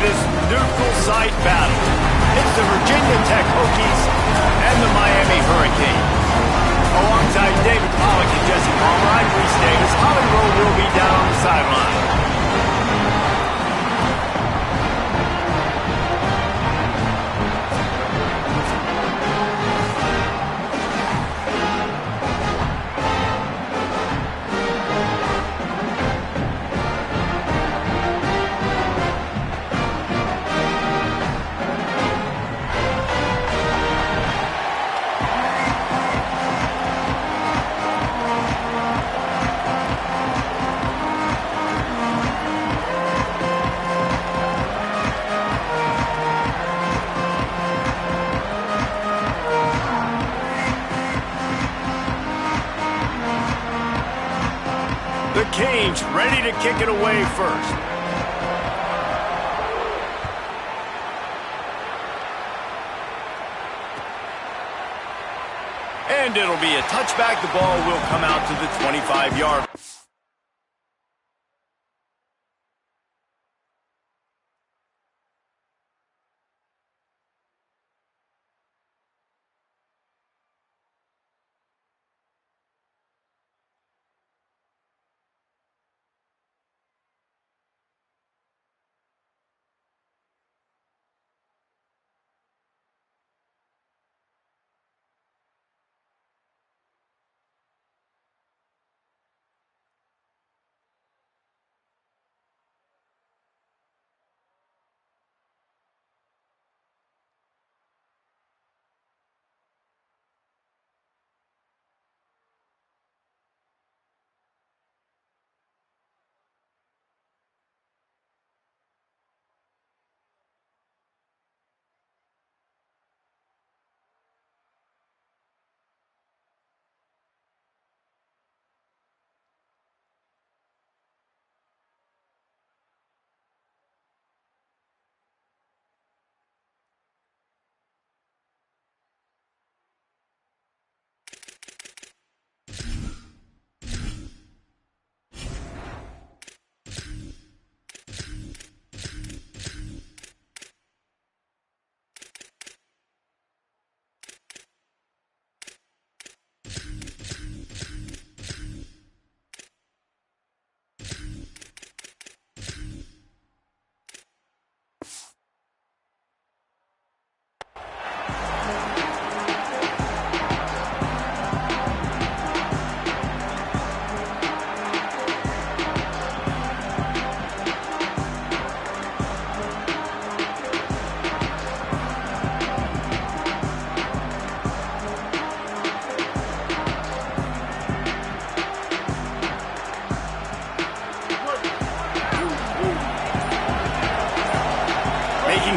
this neutral site battle. It's the Virginia Tech Hokies and the Miami Hurricanes. Alongside David Pollack and Jesse Palmer, I'm Reese Davis. Holly Rowe will be down on the sideline. The Canes ready to kick it away first. And it'll be a touchback. The ball will come out to the 25-yard.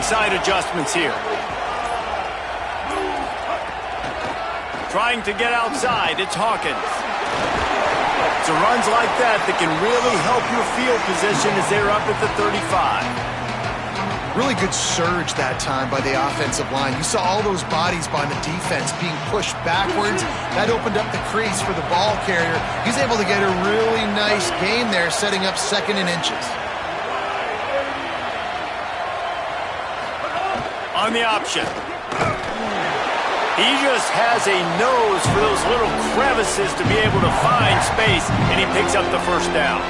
Side adjustments here. Trying to get outside, it's Hawkins. It's runs like that can really help your field position as they're up at the 35. Really good surge that time by the offensive line. You saw all those bodies by the defense being pushed backwards. That opened up the crease for the ball carrier. He's able to get a really nice gain there, setting up 2nd and inches. On the option. He just has a nose for those little crevices to be able to find space, and he picks up the first down.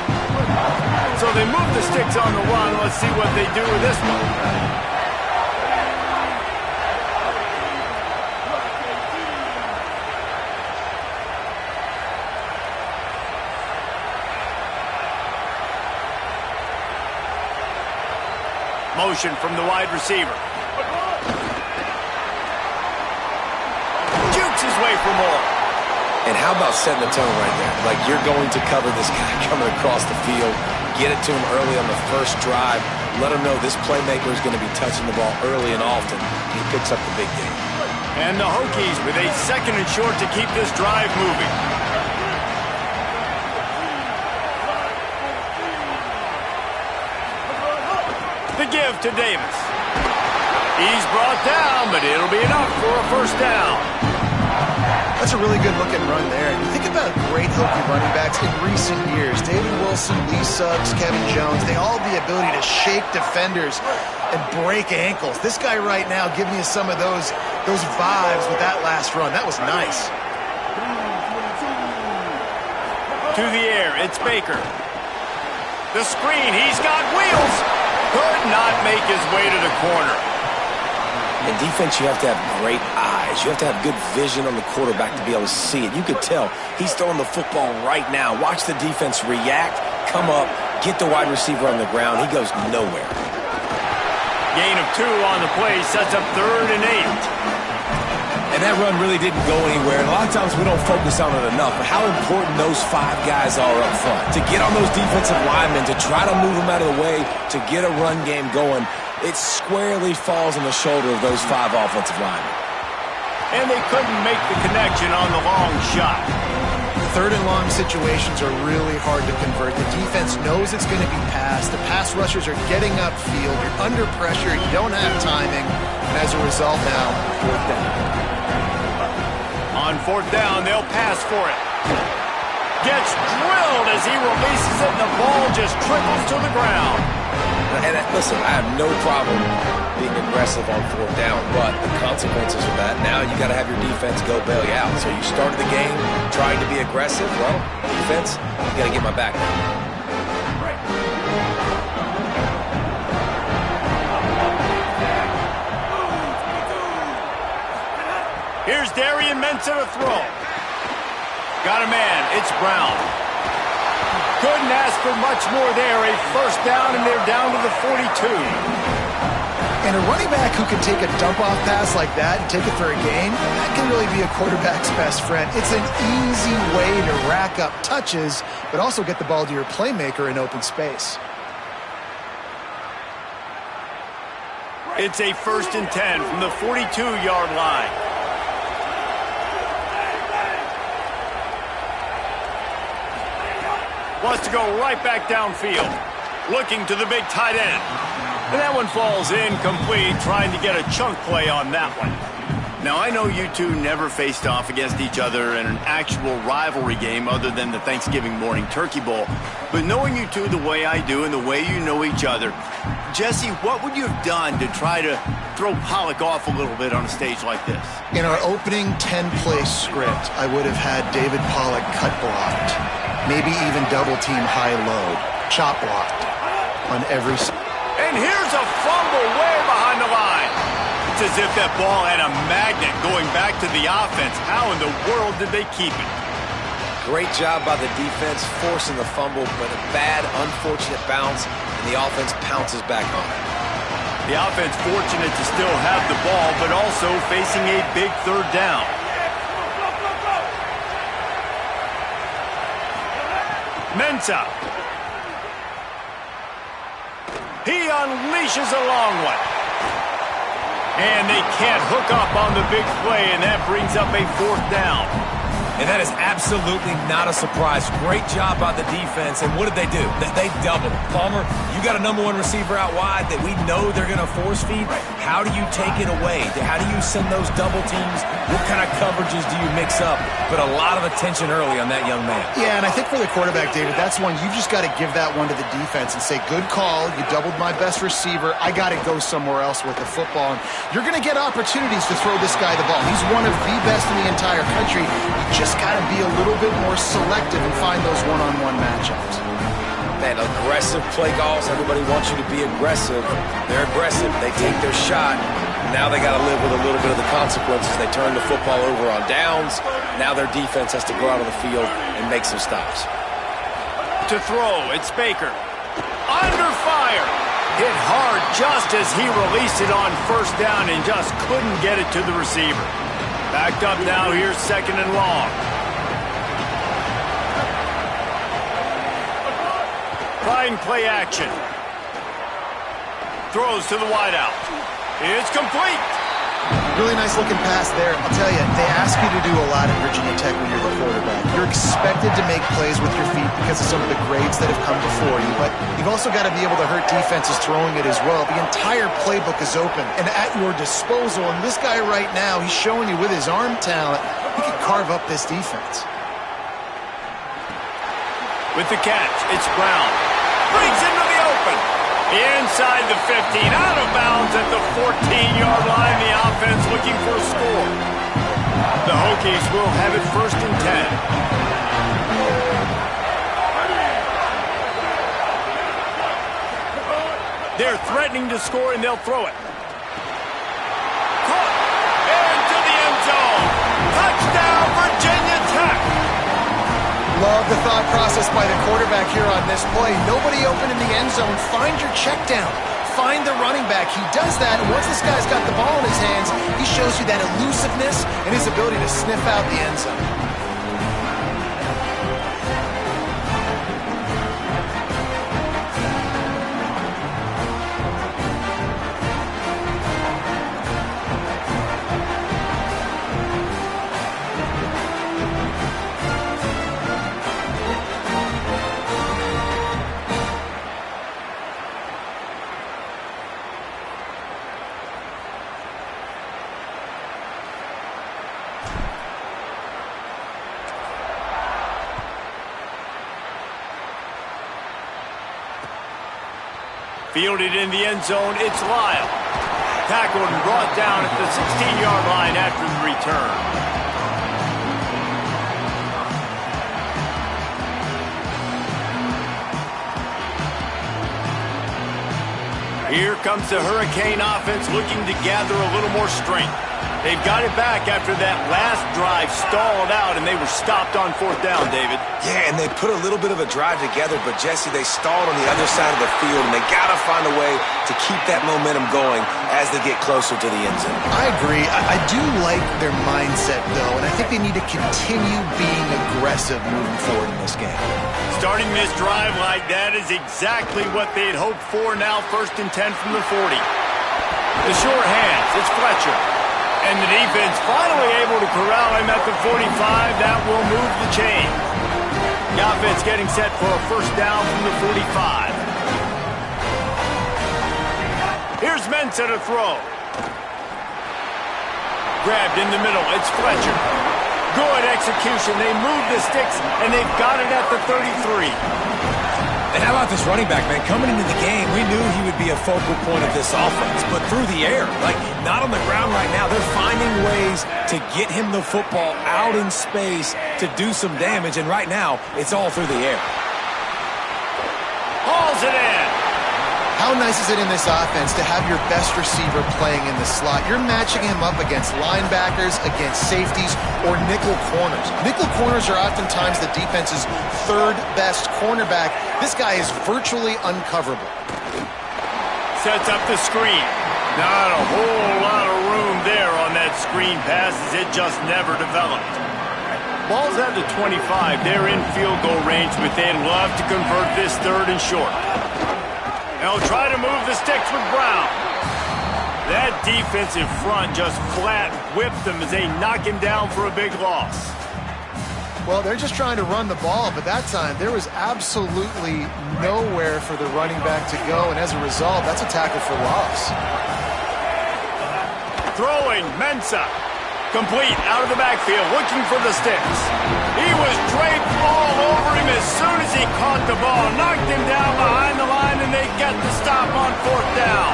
So they move the sticks on the run. Let's see what they do with this one. Motion from the wide receiver. His way for more. And how about setting the tone right there? Like, you're going to cover this guy coming across the field, get it to him early on the first drive, let him know this playmaker is going to be touching the ball early and often, and he picks up the big game. And the Hokies with a 2nd and short to keep this drive moving. The give to Davis. He's brought down, but it'll be enough for a first down. That's a really good-looking run there. You think about great Hokie running backs in recent years. David Wilson, Lee Suggs, Kevin Jones, they all have the ability to shake defenders and break ankles. This guy right now giving you some of those vibes with that last run. That was nice. To the air, it's Baker. The screen, he's got wheels. Could not make his way to the corner. In defense, you have to have great eyes. You have to have good vision on the quarterback to be able to see it. You could tell he's throwing the football right now. Watch the defense react, come up, get the wide receiver on the ground. He goes nowhere. Gain of 2 on the play sets up 3rd and 8. And that run really didn't go anywhere. And a lot of times we don't focus on it enough, but how important those 5 guys are up front. To get on those defensive linemen, to try to move them out of the way, to get a run game going, it squarely falls on the shoulder of those 5 offensive linemen. And they couldn't make the connection on the long shot. 3rd and long situations are really hard to convert. The defense knows it's going to be passed. The pass rushers are getting upfield. You're under pressure. You don't have timing. And as a result now, 4th down. On 4th down, they'll pass for it. Gets drilled as he releases it, and the ball just trickles to the ground. And listen, I have no problem being aggressive on 4th down, but the consequences of that, now you got to have your defense go bail you out. So you started the game trying to be aggressive. Well, defense, you got to get my back now. Here's Darian Mensah to throw. Got a man. It's Brown. Couldn't ask for much more there. A 1st down, and they're down to the 42. And a running back who can take a dump-off pass like that and take it for a gain, that can really be a quarterback's best friend. It's an easy way to rack up touches, but also get the ball to your playmaker in open space. It's a 1st and 10 from the 42-yard line. Wants to go right back downfield. Looking to the big tight end. And that one falls incomplete, trying to get a chunk play on that one. Now, I know you two never faced off against each other in an actual rivalry game other than the Thanksgiving morning turkey bowl. But knowing you two the way I do and the way you know each other, Jesse, what would you have done to try to throw Pollock off a little bit on a stage like this? In our opening 10-play script, I would have had David Pollock cut blocked. Maybe even double-team high-low, chop blocked on every... And here's a fumble way behind the line. It's as if that ball had a magnet going back to the offense. How in the world did they keep it? Great job by the defense forcing the fumble, but a bad, unfortunate bounce, and the offense pounces back on it. The offense fortunate to still have the ball, but also facing a big 3rd down. Mensah. He unleashes a long one. And they can't hook up on the big play, and that brings up a 4th down. And that is absolutely not a surprise. Great job by the defense. And what did they do? They doubled. Palmer, you got a #1 receiver out wide that we know they're going to force feed. How do you take it away? How do you send those double teams? What kind of coverages do you mix up? But a lot of attention early on that young man. Yeah, and I think for the quarterback, David, that's one you've just got to give that one to the defense and say, good call. You doubled my best receiver. I got to go somewhere else with the football. And you're going to get opportunities to throw this guy the ball. He's one of the best in the entire country. You just got to be a little bit more selective and find those one-on-one matchups. Man, aggressive play calls. Everybody wants you to be aggressive. They're aggressive. They take their shot. Now they got to live with a little bit of the consequences. They turn the football over on downs. Now their defense has to go out on the field and make some stops. To throw, it's Baker. Under fire. Hit hard just as he released it on 1st down and just couldn't get it to the receiver. Backed up now, here's 2nd and long. Trying play action. Throws to the wideout. It's complete. Really nice looking pass there. I'll tell you, they ask you to do a lot at Virginia Tech when you're the quarterback. You're expected to make plays with your feet because of some of the grades that have come before you, but you've also got to be able to hurt defenses throwing it as well. The entire playbook is open and at your disposal, and this guy right now, he's showing you with his arm talent, he can carve up this defense. With the catch, it's Brown. Brings into the open. Inside the 15, out of bounds at the 14-yard line. The offense looking for a score. The Hokies will have it 1st and 10. They're threatening to score, and they'll throw it. Caught. Into the end zone. Touchdown, Virginia Tech. Love the thought process by the quarterback here on this play. Nobody open in the end zone. Find your check down. Find the running back. He does that, and once this guy's got the ball in his hands, he shows you that elusiveness and his ability to sniff out the end zone. Fielded in the end zone, it's Lyle. Tackled and brought down at the 16-yard line after the return. Here comes the Hurricane offense looking to gather a little more strength. They've got it back after that last drive stalled out, and they were stopped on 4th down, David. Yeah, and they put a little bit of a drive together, but, Jesse, they stalled on the other side of the field, and they got to find a way to keep that momentum going as they get closer to the end zone. I agree. I do like their mindset, though, and I think they need to continue being aggressive moving forward in this game. Starting this drive like that is exactly what they'd hoped for. Now 1st and 10 from the 40. The short hands, it's Fletcher. And the defense finally able to corral him at the 45. That will move the chain. The offense getting set for a 1st down from the 45. Here's Mensah to throw. Grabbed in the middle. It's Fletcher. Good execution. They move the sticks, and they've got it at the 33. And how about this running back, man? Coming into the game, we knew he would be a focal point of this offense, but through the air, like not on the ground right now, they're finding ways to get him the football out in space to do some damage, and right now, it's all through the air. Hauls it in. How nice is it in this offense to have your best receiver playing in the slot? You're matching him up against linebackers, against safeties, or nickel corners. Nickel corners are oftentimes the defense's 3rd best cornerback. This guy is virtually uncoverable. Sets up the screen. Not a whole lot of room there on that screen pass as it just never developed. Ball's at the 25. They're in field goal range, but they'd love to convert this 3rd and short. They'll try to move the sticks with Brown. That defensive front just flat whipped them as they knock him down for a big loss. Well, they're just trying to run the ball, but that time there was absolutely nowhere for the running back to go, and as a result, that's a tackle for loss. Throwing, Mensah. Complete, out of the backfield, looking for the sticks. He was draped all over him as soon as he caught the ball. Knocked him down behind the line, and they get the stop on 4th down.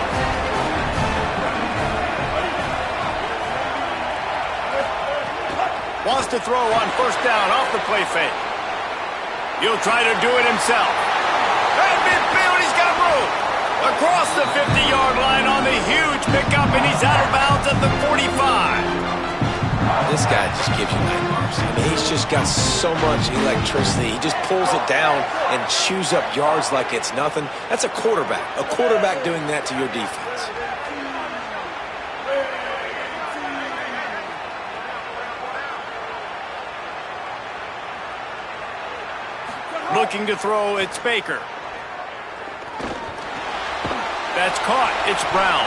Wants to throw on 1st down off the play fake. He'll try to do it himself. At midfield, he's got room. Across the 50-yard line on the huge pickup, and he's out of bounds at the 45. This guy just gives you nightmares. I mean, he's just got so much electricity. He just pulls it down and chews up yards like it's nothing. That's a quarterback. A quarterback doing that to your defense. Looking to throw, it's Baker. That's caught. It's Brown.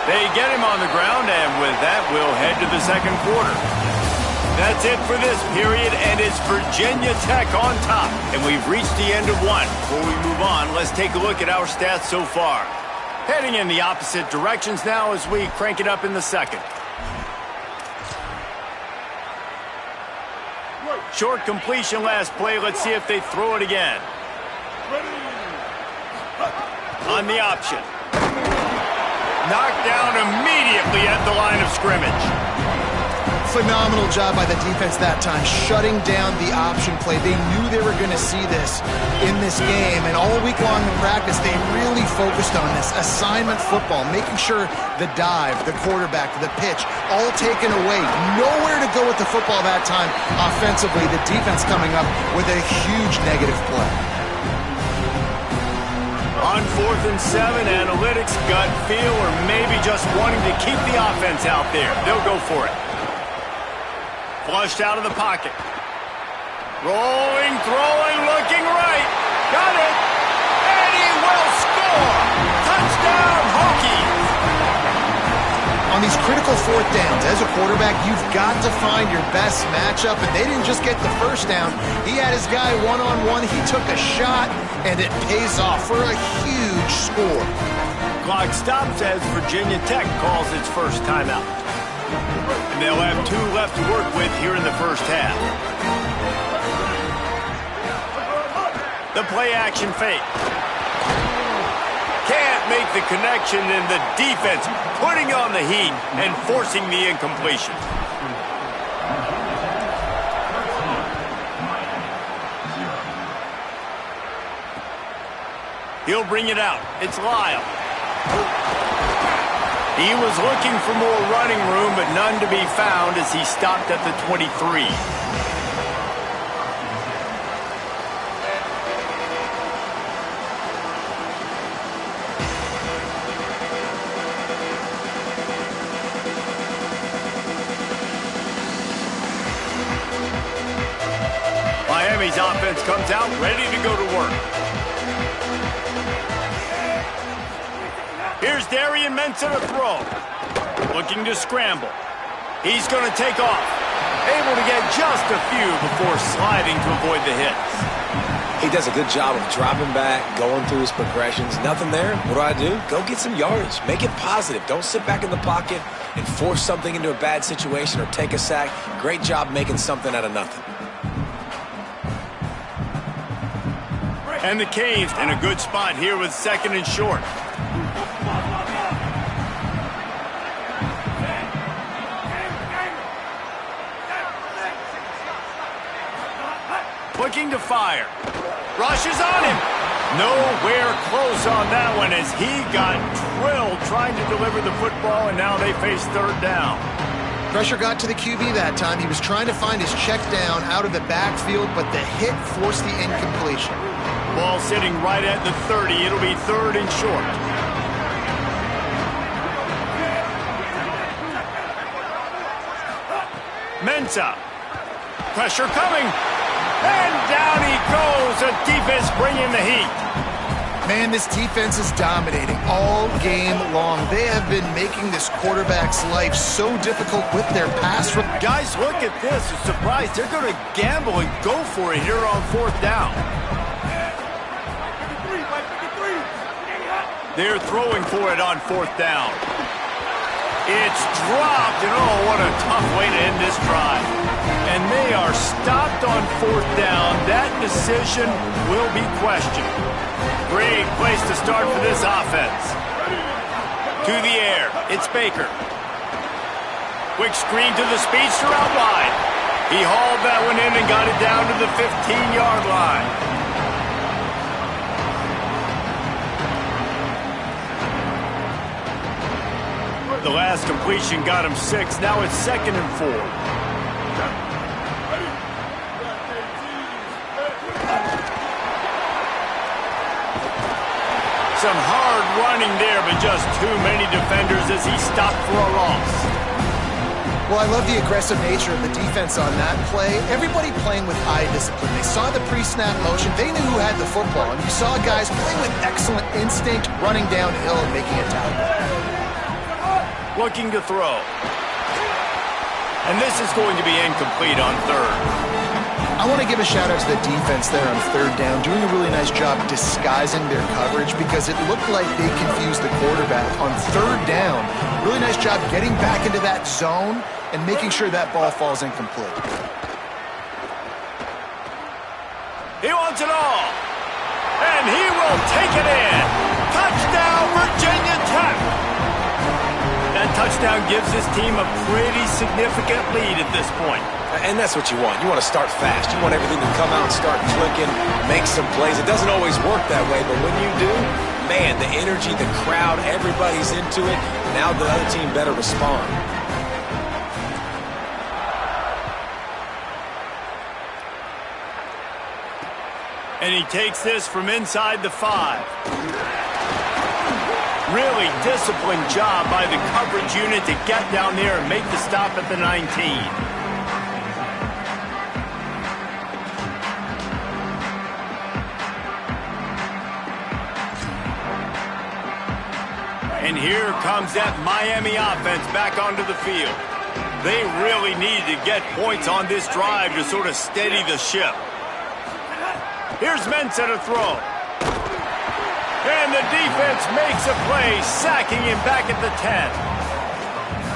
They get him on the ground, and with that, we'll head to the 2nd quarter. That's it for this period, and it's Virginia Tech on top. And we've reached the end of one. Before we move on, let's take a look at our stats so far. Heading in the opposite directions now as we crank it up in the 2nd. Short completion last play. Let's see if they throw it again. on the option. Knocked down immediately at the line of scrimmage. Phenomenal job by the defense that time, shutting down the option play. They knew they were going to see this in this game, and all week long in practice, they really focused on this. Assignment football, making sure the dive, the quarterback, the pitch, all taken away. Nowhere to go with the football that time offensively. The defense coming up with a huge negative play. On 4th and 7, analytics, gut feel, or maybe just wanting to keep the offense out there. They'll go for it. Flushed out of the pocket. Rolling, throwing, looking right. Got it. And he will score. Touchdown, Hokies. On these critical 4th downs, as a quarterback, you've got to find your best matchup, and they didn't just get the first down. He had his guy one-on-one. He took a shot, and it pays off for a huge score. Clock stops as Virginia Tech calls its first timeout. And they'll have 2 left to work with here in the first half. The play-action fake. Can't make the connection, and the defense putting on the heat and forcing the incompletion. He'll bring it out. It's Lyle. He was looking for more running room, but none to be found as he stopped at the 23. Miami's offense comes out ready to go to work. Here's Darian Mensah to throw. Looking to scramble. He's going to take off. Able to get just a few before sliding to avoid the hits. He does a good job of dropping back, going through his progressions. Nothing there. What do? Go get some yardage. Make it positive. Don't sit back in the pocket and force something into a bad situation or take a sack. Great job making something out of nothing. And the Canes in a good spot here with 2nd and short. Looking to fire. Rushes on him. Nowhere close on that one as he got drilled trying to deliver the football, and now they face 3rd down. Pressure got to the QB that time. He was trying to find his check down out of the backfield, but the hit forced the incompletion. Ball sitting right at the 30. It'll be 3rd and short. Mensah. Pressure coming. And down he goes. The defense bringing the heat. Man, this defense is dominating all game long. They have been making this quarterback's life so difficult with their pass. Guys, look at this. A surprise. They're going to gamble and go for it here on 4th down. They're throwing for it on 4th down. It's dropped, and oh, what a tough way to end this drive. And they are stopped on 4th down. That decision will be questioned. Great place to start for this offense. To the air, it's Baker. Quick screen to the speedster out wide. He hauled that one in and got it down to the 15-yard line. The last completion got him 6. Now it's 2nd and 4. Some hard running there, but just too many defenders as he stopped for a loss. Well, I love the aggressive nature of the defense on that play. Everybody playing with eye discipline. They saw the pre-snap motion. They knew who had the football. And you saw guys playing with excellent instinct, running downhill and making a tackle. Looking to throw. And this is going to be incomplete on 3rd. I want to give a shout out to the defense there on 3rd down, doing a really nice job disguising their coverage because it looked like they confused the quarterback on 3rd down. Really nice job getting back into that zone and making sure that ball falls incomplete. He wants it all. And he will take it in. Touchdown! Virginia Tech! That touchdown gives this team a pretty significant lead at this point. And that's what you want. You want to start fast. You want everything to come out and start clicking, make some plays. It doesn't always work that way, but when you do, man, the energy, the crowd, everybody's into it. Now the other team better respond. And he takes this from inside the 5. Really disciplined job by the coverage unit to get down there and make the stop at the 19. And here comes that Miami offense back onto the field. They really needed to get points on this drive to sort of steady the ship. Here's Mensah to throw. And the defense makes a play, sacking him back at the 10.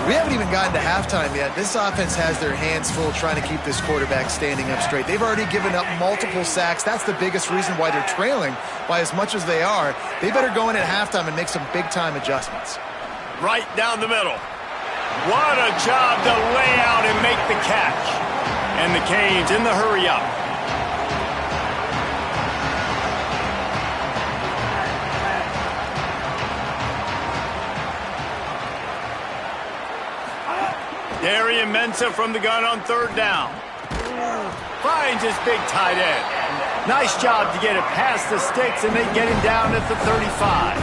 We haven't even gotten to halftime yet. This offense has their hands full trying to keep this quarterback standing up straight. They've already given up multiple sacks. That's the biggest reason why they're trailing by as much as they are. They better go in at halftime and make some big-time adjustments. Right down the middle. What a job to lay out and make the catch. And the Canes in the hurry-up. Darian Mensah from the gun on 3rd down. Finds his big tight end. Nice job to get it past the sticks, and they get him down at the 35.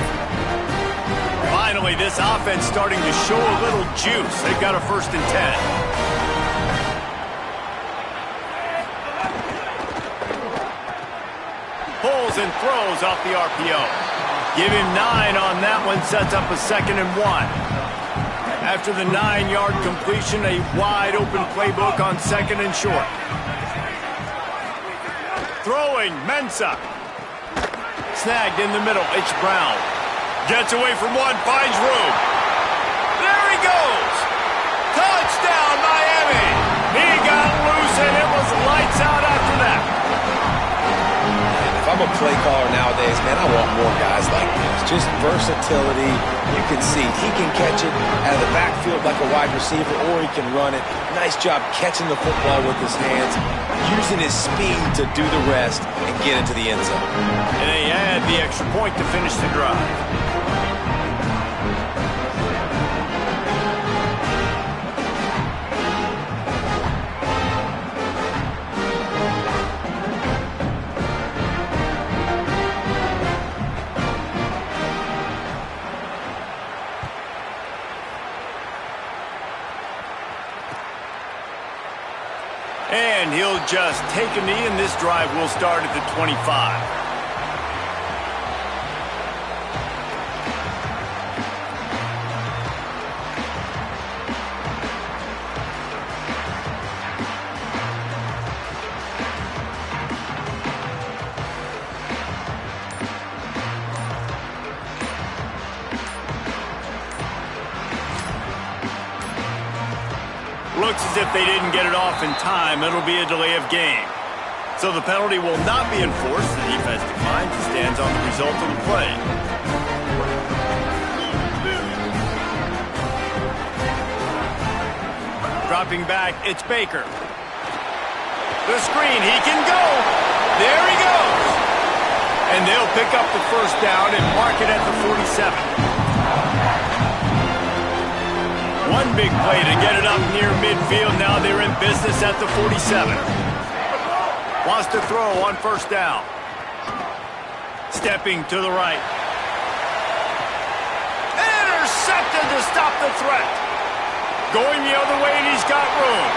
Finally, this offense starting to show a little juice. They've got a 1st and 10. Pulls and throws off the RPO. Give him 9 on that one, sets up a 2nd and 1. After the 9-yard completion, a wide-open playbook on 2nd and short. Throwing, Mensah. Snagged in the middle, it's Brown. Gets away from one, finds room. There he goes! Touchdown, Miami! He got loose, and it was lights out after that. If I'm a play caller nowadays, man, I want more guys like this. Just versatility. You can see he can catch it out of the backfield like a wide receiver, or he can run it. Nice job catching the football with his hands, using his speed to do the rest and get into the end zone. And they add the extra point to finish the drive. And he'll just take a knee, and this drive will start at the 25. Looks as if they didn't get it off in time. It'll be a delay of game. So the penalty will not be enforced. The defense declines and stands on the result of the play. Dropping back, it's Baker. The screen, he can go. There he goes. And they'll pick up the 1st down and mark it at the 47. One big play to get it up near midfield. Now they're in business at the 47. Wants to throw on 1st down. Stepping to the right. Intercepted to stop the threat. Going the other way, and he's got room.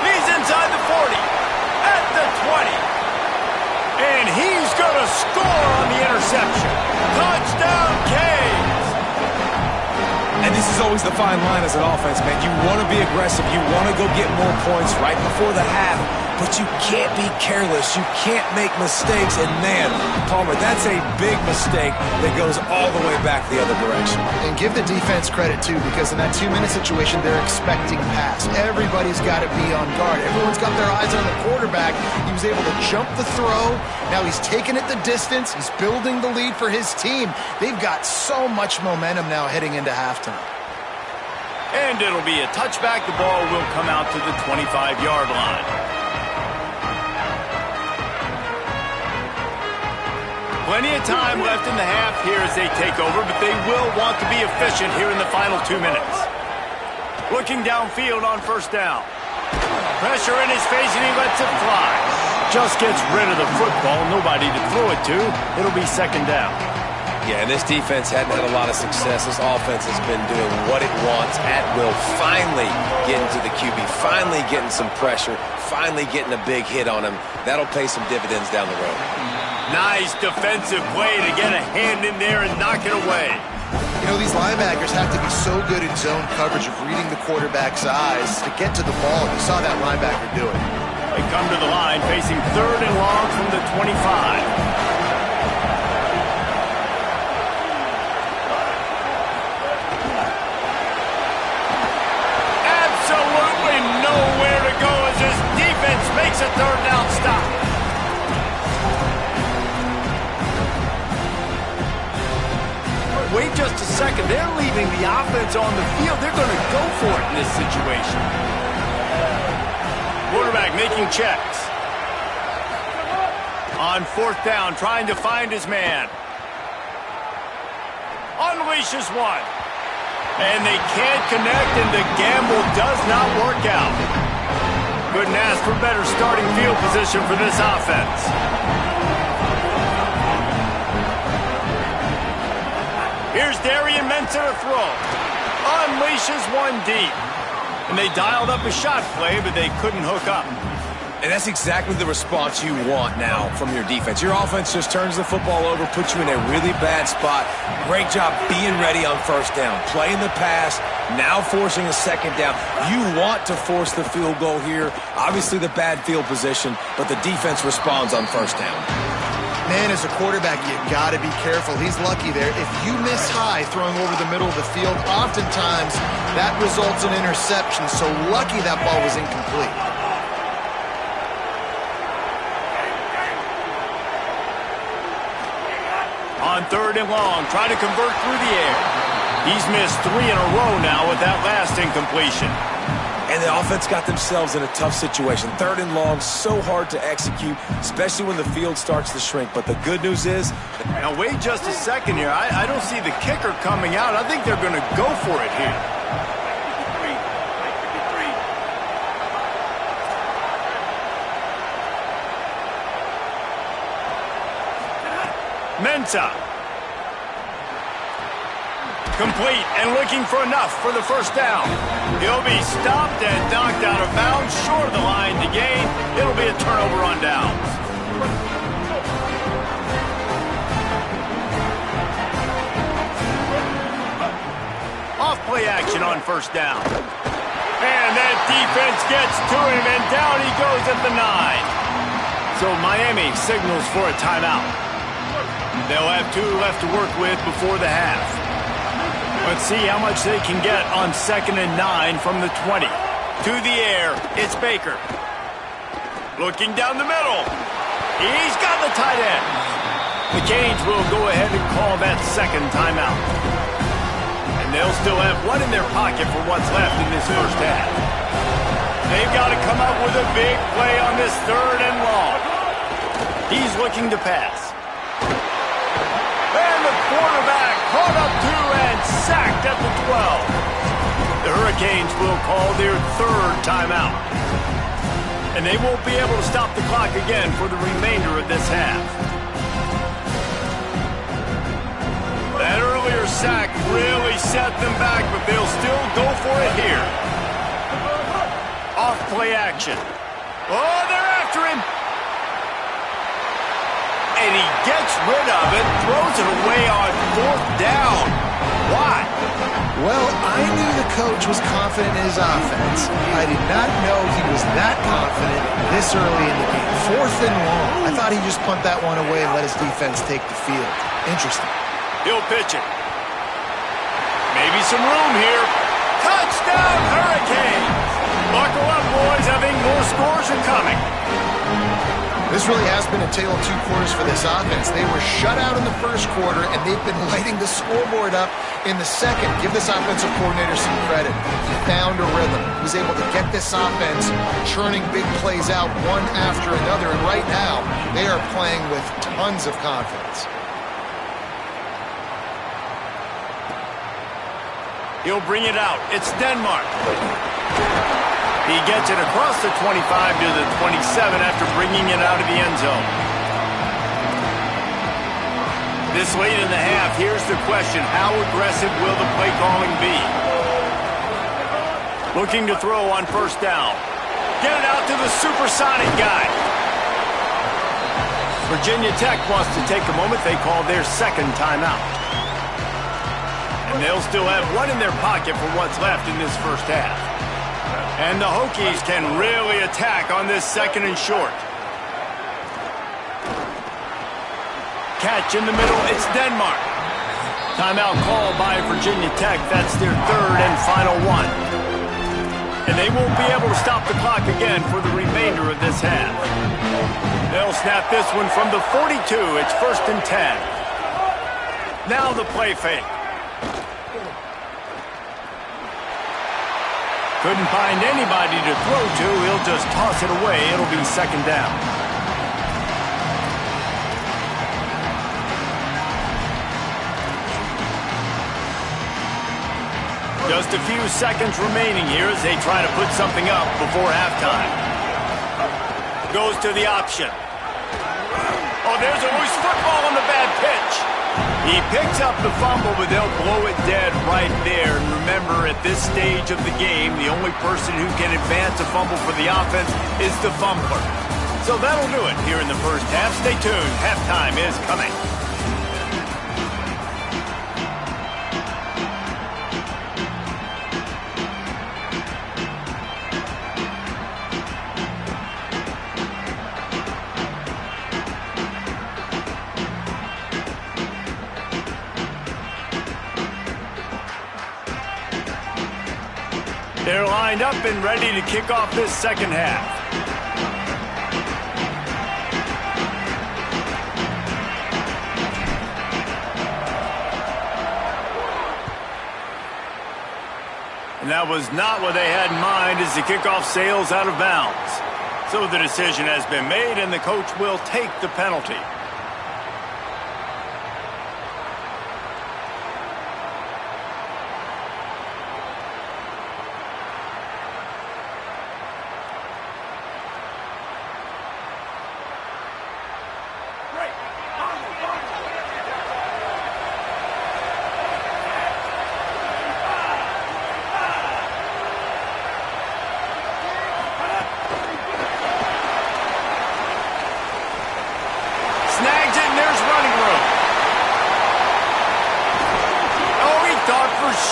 He's inside the 40. At the 20. And he's going to score on the interception. Touchdown, Canes. And this is always the fine line as an offense, man. You want to be aggressive. You want to go get more points right before the half. but you can't be careless. You can't make mistakes. And, man, Palmer, that's a big mistake that goes all the way back the other direction. And give the defense credit, too, because in that 2-minute situation, they're expecting pass. Everybody's got to be on guard. Everyone's got their eyes on the quarterback. He was able to jump the throw. Now he's taking it the distance. He's building the lead for his team. They've got so much momentum now heading into halftime. And it'll be a touchback. The ball will come out to the 25-yard line. Plenty of time left in the half here as they take over, but they will want to be efficient here in the final 2 minutes. Looking downfield on first down. Pressure in his face, and he lets it fly. Just gets rid of the football. Nobody to throw it to. It'll be second down. Yeah, and this defense hadn't had a lot of success. This offense has been doing what it wants at will. Finally getting to the QB, finally getting some pressure, finally getting a big hit on him. That'll pay some dividends down the road. Nice defensive play to get a hand in there and knock it away. You know, these linebackers have to be so good in zone coverage of reading the quarterback's eyes to get to the ball. You saw that linebacker do it. They come to the line facing 3rd and long from the 25. Absolutely nowhere to go as this defense makes a 3rd down stop. Wait just a second. They're leaving the offense on the field. They're going to go for it in this situation. Quarterback making checks. On 4th down, trying to find his man. Unleashes one. And they can't connect, and the gamble does not work out. Couldn't ask for better starting field position for this offense. Here's Darian Mensah to throw. Unleashes one deep. And they dialed up a shot play, but they couldn't hook up. And that's exactly the response you want now from your defense. Your offense just turns the football over, puts you in a really bad spot. Great job being ready on first down. Playing the pass, now forcing a second down. You want to force the field goal here. Obviously the bad field position, but the defense responds on first down. Man, as a quarterback, you got to be careful. He's lucky there. If you miss high throwing over the middle of the field, oftentimes that results in interception. So lucky that ball was incomplete. On 3rd and long, trying to convert through the air. He's missed 3 in a row now with that last incompletion. And the offense got themselves in a tough situation. 3rd and long, so hard to execute, especially when the field starts to shrink. But the good news is... Now, wait just a second here. I don't see the kicker coming out. I think they're going to go for it here. Mensah. Complete and looking for enough for the first down. He'll be stopped and knocked out of bounds, short of the line to gain. It'll be a turnover on downs. Off play action on first down. And that defense gets to him, and down he goes at the 9. So Miami signals for a timeout. They'll have 2 left to work with before the half. Let's see how much they can get on 2nd and 9 from the 20. To the air, it's Baker. Looking down the middle. He's got the tight end. The Canes will go ahead and call that 2nd timeout. And they'll still have 1 in their pocket for what's left in this first half. They've got to come up with a big play on this 3rd and long. He's looking to pass. And the quarterback caught up to and sacked at the 12. The Hurricanes will call their 3rd timeout. And they won't be able to stop the clock again for the remainder of this half. That earlier sack really set them back, but they'll still go for it here. Off play action. Oh, they're after him. And he gets rid of it, throws it away on 4th down. Why? Well, I knew the coach was confident in his offense. I did not know he was that confident this early in the game. 4th and long. I thought he'd just punt that one away and let his defense take the field. Interesting. He'll pitch it. Maybe some room here. Touchdown, Hurricanes! Buckle up, boys. I think more scores are coming. This really has been a tale of two quarters for this offense. They were shut out in the first quarter, and they've been lighting the scoreboard up in the second. Give this offensive coordinator some credit. He found a rhythm. He was able to get this offense churning big plays out one after another, and right now, they are playing with tons of confidence. He'll bring it out. It's Denmark. He gets it across the 25 to the 27 after bringing it out of the end zone. This late in the half, here's the question. How aggressive will the play calling be? Looking to throw on first down. Get it out to the supersonic guy. Virginia Tech wants to take a moment. They call their second timeout. And they'll still have one in their pocket for what's left in this first half. And the Hokies can really attack on this 2nd and short. Catch in the middle, it's Denmark. Timeout called by Virginia Tech. That's their 3rd and final one. And they won't be able to stop the clock again for the remainder of this half. They'll snap this one from the 42. It's 1st and 10. Now the play fake. Couldn't find anybody to throw to. He'll just toss it away. It'll be 2nd down. Just a few seconds remaining here as they try to put something up before halftime. Goes to the option. Oh, there's a loose football on the bad pitch. He picks up the fumble, but they'll blow it dead right there. And remember, at this stage of the game, the only person who can advance a fumble for the offense is the fumbler. So that'll do it here in the first half. Stay tuned. Halftime is coming. They're lined up and ready to kick off this second half. And that was not what they had in mind as the kickoff sails out of bounds. So the decision has been made and the coach will take the penalty.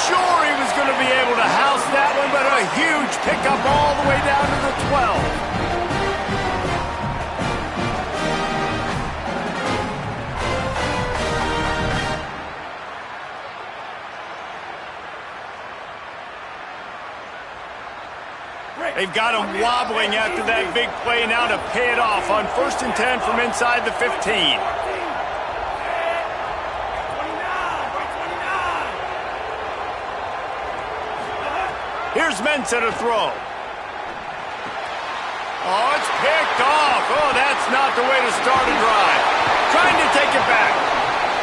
Sure he was going to be able to house that one, but a huge pickup all the way down to the 12. They've got him wobbling after that big play now to pay it off on 1st and 10 from inside the 15. Here's Mensah to throw. Oh, it's picked off. Oh, that's not the way to start a drive. Trying to take it back.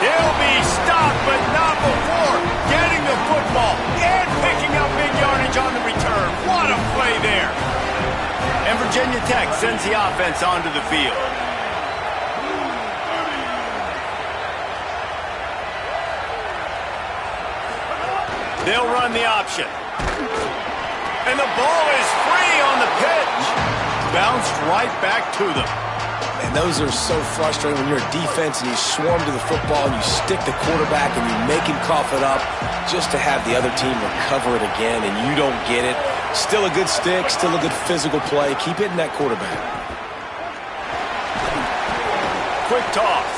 He'll be stopped, but not before getting the football and picking up big yardage on the return. What a play there. And Virginia Tech sends the offense onto the field. They'll run the option. And the ball is free on the pitch. Bounced right back to them. And those are so frustrating when you're a defense and you swarm to the football and you stick the quarterback and you make him cough it up just to have the other team recover it again and you don't get it. Still a good stick, still a good physical play. Keep hitting that quarterback. Quick toss.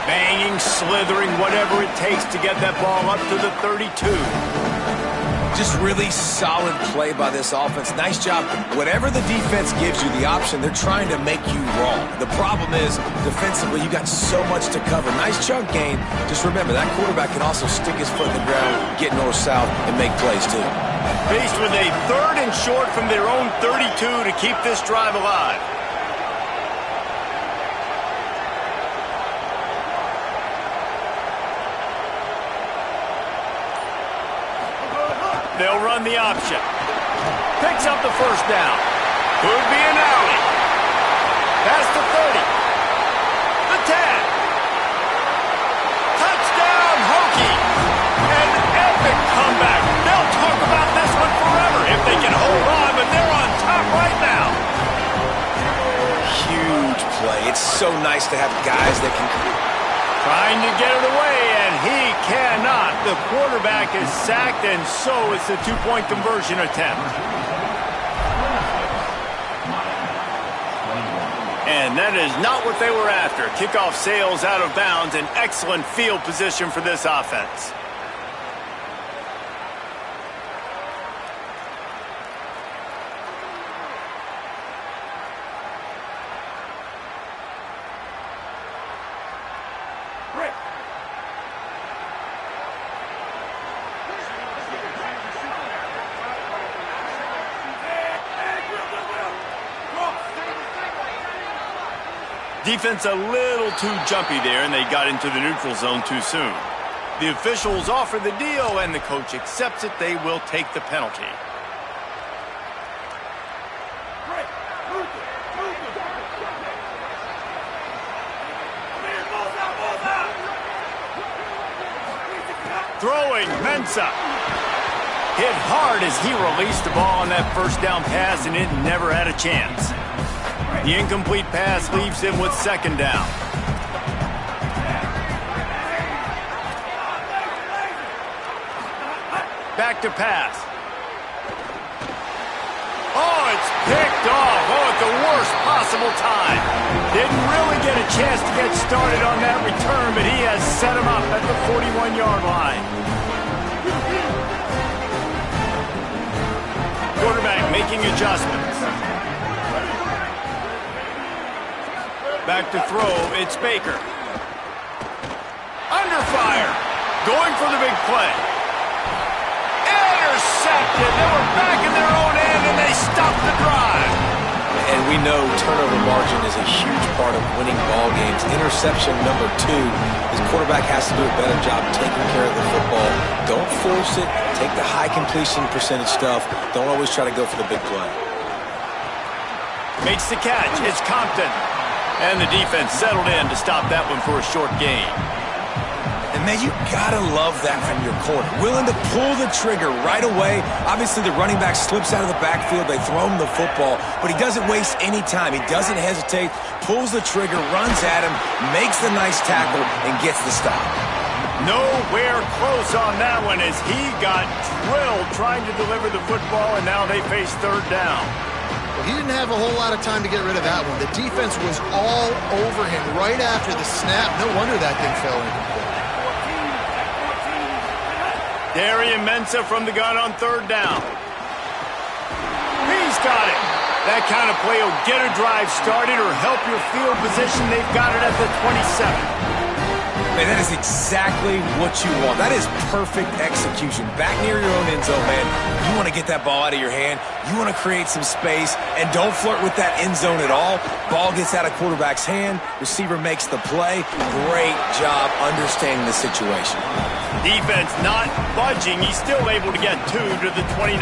Banging, slithering, whatever it takes to get that ball up to the 32. Just really solid play by this offense. Nice job. Whatever the defense gives you the option, they're trying to make you wrong. The problem is, defensively, you got so much to cover. Nice chunk gain. Just remember, that quarterback can also stick his foot in the ground, get north-south, and make plays too. Faced with a 3rd and short from their own 32 to keep this drive alive. They'll run the option. Picks up the first down. Could be an alley. Past the 30. The 10. Touchdown, Hokies. An epic comeback. They'll talk about this one forever if they can hold on, but they're on top right now. Huge play. It's so nice to have guys that can... Trying to get it away, and he cannot. The quarterback is sacked, and so is the 2-point conversion attempt. And that is not what they were after. Kickoff sails out of bounds, an excellent field position for this offense. Defense a little too jumpy there, and they got into the neutral zone too soon. The officials offer the deal, and the coach accepts it. They will take the penalty. Throwing, Mensah. Hit hard as he released the ball on that first down pass, and it never had a chance. The incomplete pass leaves him with 2nd down. Back to pass. Oh, it's picked off. Oh, at the worst possible time. Didn't really get a chance to get started on that return, but he has set him up at the 41-yard line. Quarterback making adjustments. Back to throw, it's Baker. Under fire. Going for the big play. Intercepted. They were back in their own end, and they stopped the drive. And we know turnover margin is a huge part of winning ball games. Interception number 2. His quarterback has to do a better job taking care of the football. Don't force it. Take the high completion percentage stuff. Don't always try to go for the big play. Makes the catch. It's Compton. And the defense settled in to stop that one for a short gain. And, man, you gotta love that from your corner. Willing to pull the trigger right away. Obviously, the running back slips out of the backfield. They throw him the football, but he doesn't waste any time. He doesn't hesitate, pulls the trigger, runs at him, makes the nice tackle, and gets the stop. Nowhere close on that one as he got drilled trying to deliver the football, and now they face 3rd down. He didn't have a whole lot of time to get rid of that one. The defense was all over him right after the snap. No wonder that thing fell incomplete. Darian Mensah from the gun on 3rd down. He's got it. That kind of play will get a drive started or help your field position. They've got it at the 27. Man, that is exactly what you want. That is perfect execution. Back near your own end zone, man. You want to get that ball out of your hand. You want to create some space, and don't flirt with that end zone at all. Ball gets out of quarterback's hand. Receiver makes the play. Great job understanding the situation. Defense not budging. He's still able to get 2 to the 29.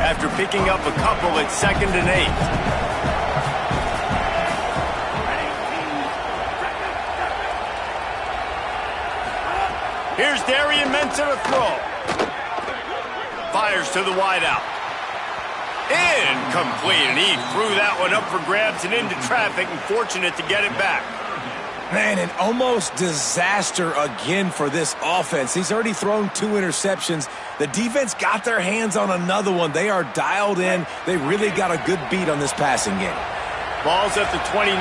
After picking up a couple at 2nd and 8. Here's Darian Mensah to throw. Fires to the wideout. Incomplete, and he threw that one up for grabs and into traffic, and fortunate to get it back. Man, an almost disaster again for this offense. He's already thrown 2 interceptions. The defense got their hands on another one. They are dialed in. They really got a good beat on this passing game. Ball's at the 29.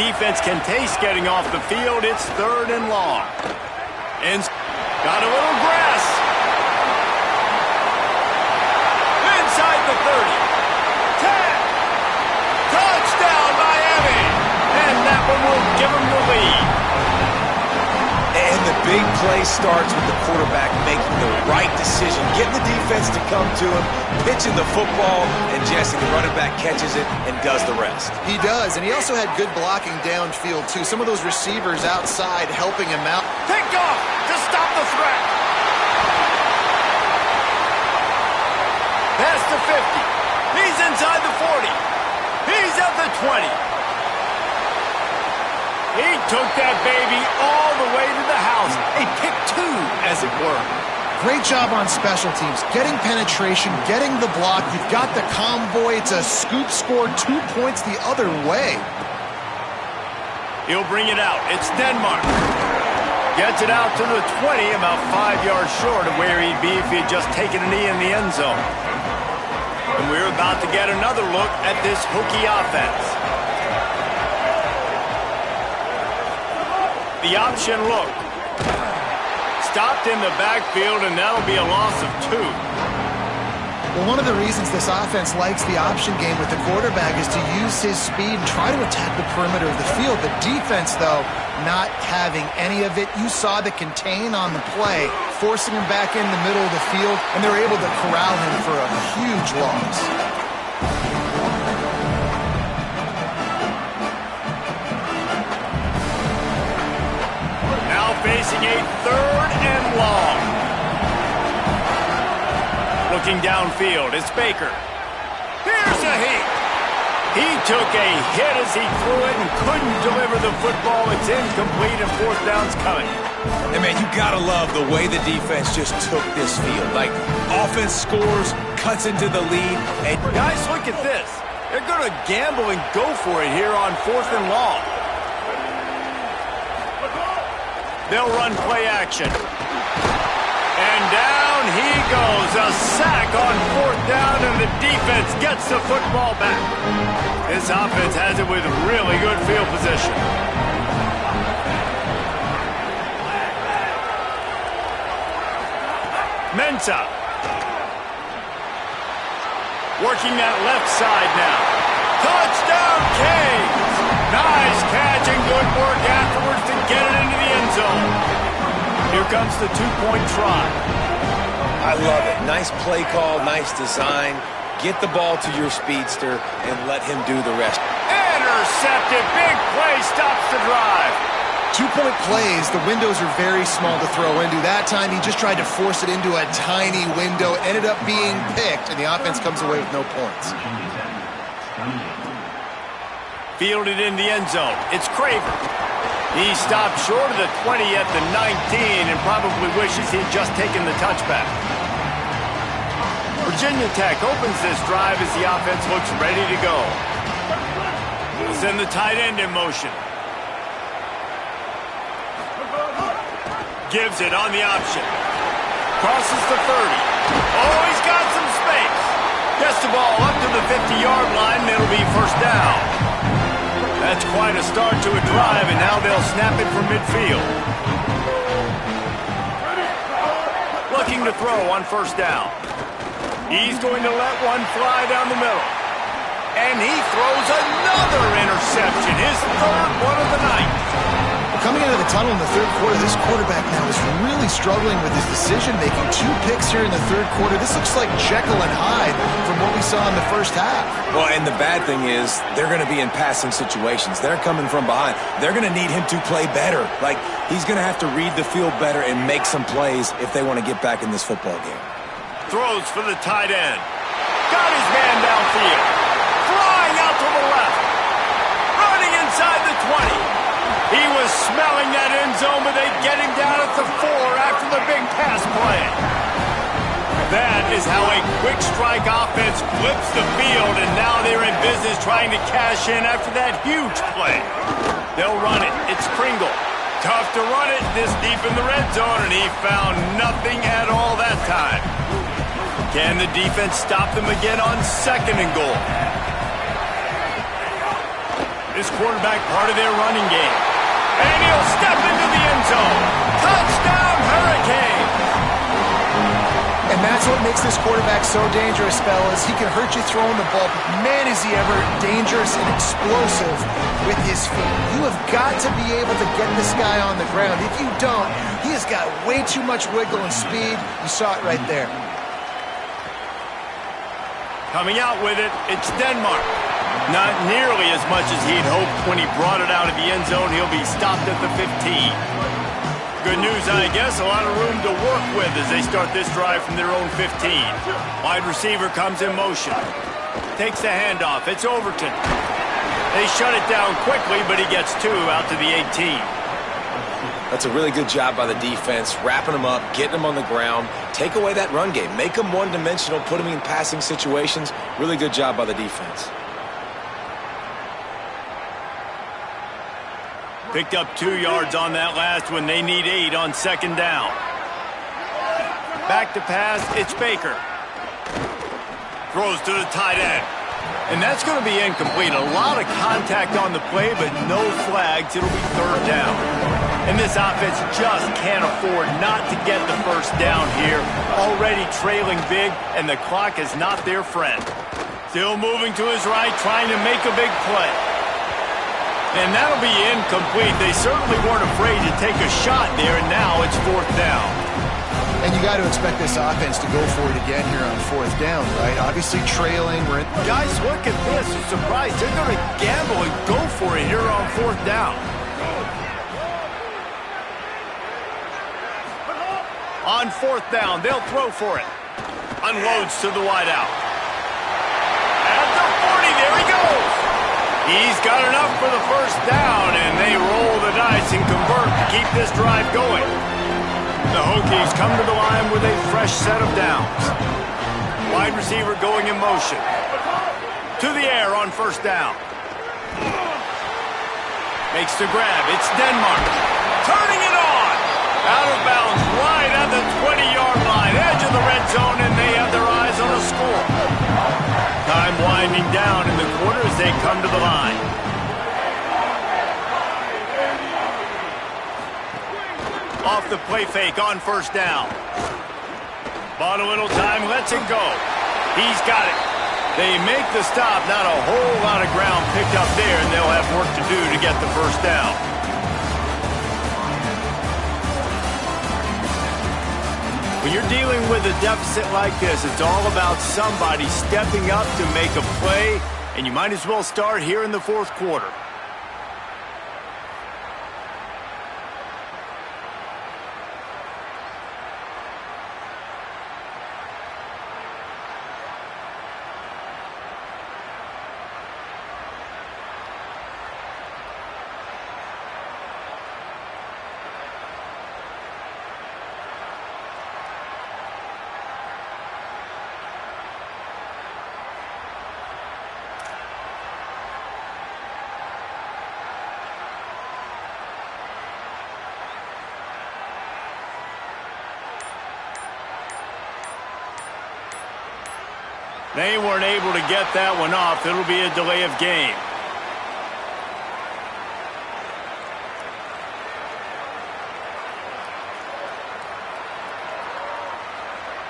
Defense can taste getting off the field. It's 3rd and long. And got a little grass. Inside the 30. 10. Touchdown, Miami. And that one will give them the lead. And the big play starts with the quarterback making the right decision, getting the defense to come to him, pitching the football, and Jesse, the running back, catches it and does the rest. He does, and he also had good blocking downfield, too. Some of those receivers outside helping him out. Picked off to stop the threat. Past the 50. He's inside the 40. He's at the 20. He took that baby all the way to the house. A pick 2, as it were. Great job on special teams. Getting penetration, getting the block. You've got the convoy. It's a scoop score, 2 points the other way. He'll bring it out. It's Denmark. Gets it out to the 20, about 5 yards short of where he'd be if he had just taken a knee in the end zone. And we're about to get another look at this Hokie offense. The option look. Stopped in the backfield, and that'll be a loss of 2. Well, one of the reasons this offense likes the option game with the quarterback is to use his speed and try to attack the perimeter of the field. The defense, though, not having any of it. You saw the contain on the play, forcing him back in the middle of the field, and they were able to corral him for a huge loss. Now facing a 3rd and long. Looking downfield, it's Baker. Here's a heat. He took a hit as he threw it and couldn't deliver the football. It's incomplete and 4th down's coming. And man, you gotta love the way the defense just took this field. Like, offense scores, cuts into the lead, and guys, look at this. They're gonna gamble and go for it here on 4th and long. They'll run play action. And down he goes. A sack on 4th down, and the defense gets the football back. This offense has it with really good field position. Mensah. Working that left side now. Touchdown, Canes! Nice catch and good work afterwards to get it into the end zone. Here comes the 2-point try. I love it. Nice play call, nice design. Get the ball to your speedster and let him do the rest. Intercepted. Big play stops the drive. 2-point plays, the windows are very small to throw into. That time, he just tried to force it into a tiny window, ended up being picked, and the offense comes away with no points. Fielded in the end zone. It's Craver. He stopped short of the 20 at the 19 and probably wishes he'd just taken the touchback. Virginia Tech opens this drive as the offense looks ready to go. Send the tight end in motion. Gives it on the option. Crosses the 30. Oh, he's got some space. Gets the ball up to the 50-yard line, and it'll be 1st down. That's quite a start to a drive, and now they'll snap it from midfield. Looking to throw on 1st down. He's going to let one fly down the middle. And he throws another interception, his 3rd one of the night. Coming out of the tunnel in the 3rd quarter, this quarterback now is really struggling with his decision-making. 2 picks here in the 3rd quarter. This looks like Jekyll and Hyde from what we saw in the 1st half. Well, and the bad thing is they're going to be in passing situations. They're coming from behind. They're going to need him to play better. Like, he's going to have to read the field better and make some plays if they want to get back in this football game. Throws for the tight end. Got his man downfield. Flying out to the left. Running inside the 20. He was smelling that end zone, but they get him down at the 4 after the big pass play. That is how a quick strike offense flips the field, and now they're in business trying to cash in after that huge play. They'll run it. It's Kringle. Tough to run it this deep in the red zone, and he found nothing at all that time. Can the defense stop them again on 2nd and goal? This quarterback part of their running game. And he'll step into the end zone. Touchdown, Hurricane! And that's what makes this quarterback so dangerous, fellas. He can hurt you throwing the ball, but man, is he ever dangerous and explosive with his feet. You have got to be able to get this guy on the ground. If you don't, he has got way too much wiggle and speed. You saw it right there. Coming out with it, it's Denmark. Not nearly as much as he'd hoped when he brought it out of the end zone. He'll be stopped at the 15. Good news, I guess, a lot of room to work with as they start this drive from their own 15. Wide receiver comes in motion. Takes the handoff. It's Overton. They shut it down quickly, but he gets 2 out to the 18. That's a really good job by the defense, wrapping them up, getting them on the ground, take away that run game, make them one-dimensional, put them in passing situations. Really good job by the defense. Picked up 2 yards on that last one. They need 8 on 2nd down. Back to pass, it's Baker. Throws to the tight end. And that's going to be incomplete. A lot of contact on the play, but no flags. It'll be 3rd down. And this offense just can't afford not to get the 1st down here. Already trailing big, and the clock is not their friend. Still moving to his right, trying to make a big play. And that'll be incomplete. They certainly weren't afraid to take a shot there, and now it's 4th down. And you got to expect this offense to go for it again here on 4th down, right? Obviously trailing. Guys, look at this. I'm surprised. They're going to gamble and go for it here on 4th down. On 4th down, they'll throw for it. Unloads to the wideout. At the 40, there he goes. He's got enough for the 1st down, and they roll the dice and convert to keep this drive going. The Hokies come to the line with a fresh set of downs. Wide receiver going in motion. To the air on 1st down. Makes the grab. It's Denmark. Turning it on. Out of bounds right at the 20-yard line. Edge of the red zone, and they have their eyes on a score. Time winding down in the quarter as they come to the line. Off the play fake on 1st down. Bought a little time, lets it go. He's got it. They make the stop, not a whole lot of ground picked up there, and they'll have work to do to get the 1st down. When you're dealing with a deficit like this, it's all about somebody stepping up to make a play, and you might as well start here in the 4th quarter. They weren't able to get that one off. It'll be a delay of game.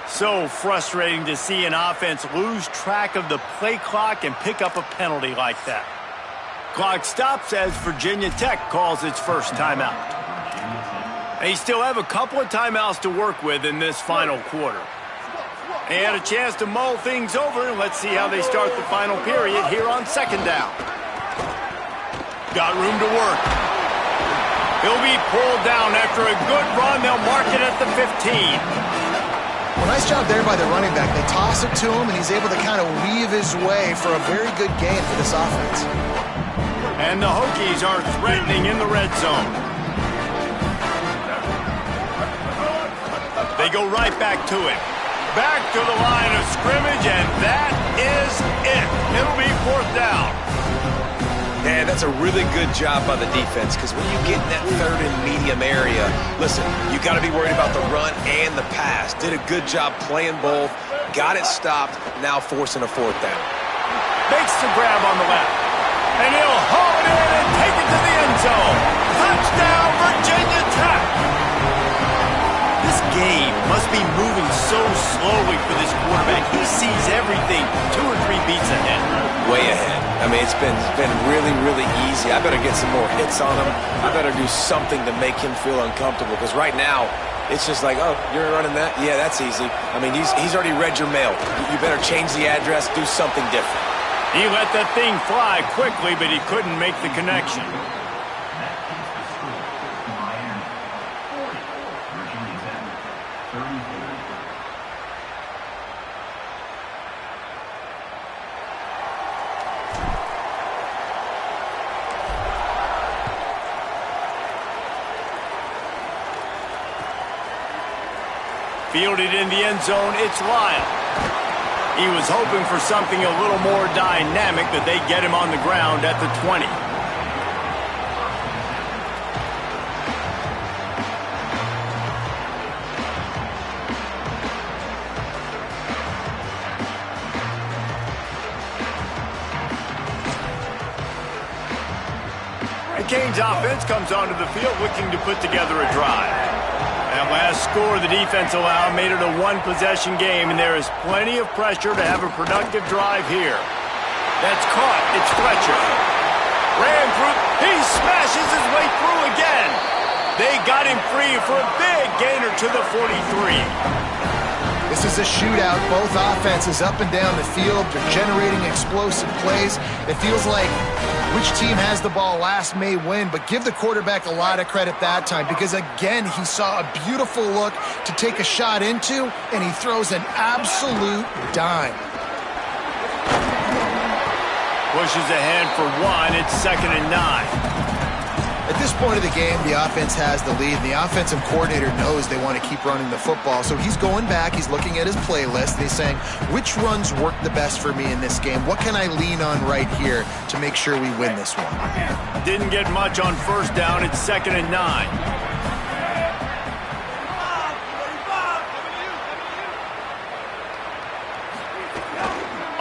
So frustrating to see an offense lose track of the play clock and pick up a penalty like that. Clock stops as Virginia Tech calls its 1st timeout. They still have a couple of timeouts to work with in this final quarter. They had a chance to mull things over, and let's see how they start the final period here on 2nd down. Got room to work. He'll be pulled down after a good run. They'll mark it at the 15. Well, nice job there by the running back. They toss it to him, and he's able to kind of weave his way for a very good gain for this offense. And the Hokies are threatening in the red zone. They go right back to him. Back to the line of scrimmage, and that is it. It'll be 4th down. And that's a really good job by the defense, because when you get in that 3rd and medium area, listen, you got to be worried about the run and the pass. Did a good job playing both, got it stopped, now forcing a 4th down. Makes the grab on the left, and he'll haul it in and take it to the end zone. Touchdown, Virginia Tech. This game must be moving so slowly for this quarterback. He sees everything 2 or 3 beats ahead. Way ahead. I mean, it's been really, really easy. I better get some more hits on him. I better do something to make him feel uncomfortable, because right now, it's just like, oh, you're running that? Yeah, that's easy. I mean, he's already read your mail. You better change the address, do something different. He let that thing fly quickly, but he couldn't make the connection. Fielded in the end zone, it's Lyle. He was hoping for something a little more dynamic, but they get him on the ground at the 20. The Canes offense comes onto the field looking to put together a drive. That last score the defense allowed made it a 1-possession game, and there is plenty of pressure to have a productive drive here. That's caught. It's Fletcher. Ran through. He smashes his way through again. They got him free for a big gainer to the 43. This is a shootout. Both offenses up and down the field. They're generating explosive plays. It feels like which team has the ball last may win, but give the quarterback a lot of credit that time, because, again, he saw a beautiful look to take a shot into, and he throws an absolute dime. Pushes ahead for 1. It's 2nd and 9. At this point of the game, the offense has the lead, and the offensive coordinator knows they want to keep running the football. So he's going back, he's looking at his playlist, and he's saying, which runs work the best for me in this game? What can I lean on right here to make sure we win this one? Didn't get much on 1st down. It's 2nd and 9.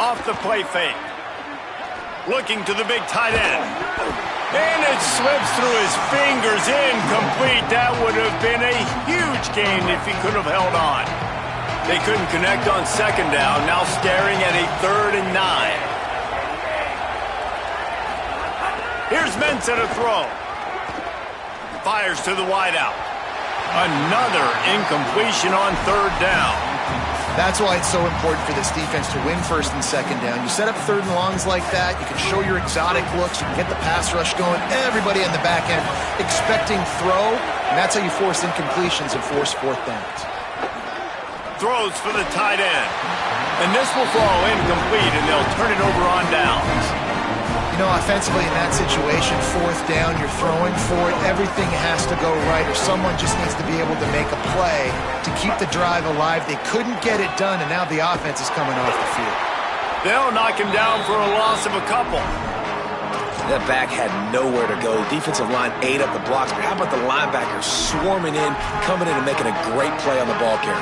Off the play fake. Looking to the big tight end. And it slips through his fingers, incomplete. That would have been a huge gain if he could have held on. They couldn't connect on 2nd down, now staring at a 3rd and 9. Here's Mentz at a throw. Fires to the wideout. Another incompletion on 3rd down. That's why it's so important for this defense to win 1st and 2nd down. You set up 3rd and longs like that, you can show your exotic looks, you can get the pass rush going, everybody on the back end expecting throw, and that's how you force incompletions and force 4th downs. Throws for the tight end. And this will fall incomplete, and they'll turn it over on downs. You know, offensively in that situation, 4th down, you're throwing for it, everything has to go right, or someone just needs to be able to make a play to keep the drive alive. They couldn't get it done, and now the offense is coming off the field. They'll knock him down for a loss of a couple. That back had nowhere to go. The defensive line ate up the blocks, but how about the linebackers swarming in, coming in and making a great play on the ball carrier?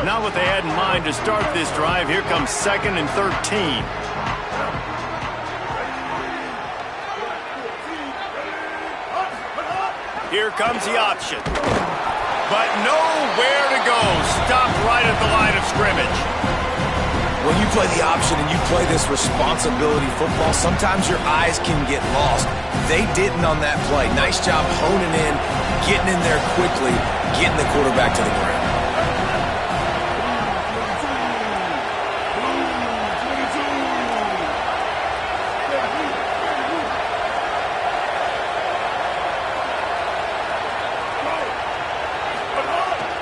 Not what they had in mind to start this drive. Here comes 2nd and 13. Here comes the option. But nowhere to go. Stopped right at the line of scrimmage. When you play the option and you play this responsibility football, sometimes your eyes can get lost. They didn't on that play. Nice job honing in, getting in there quickly, getting the quarterback to the ground.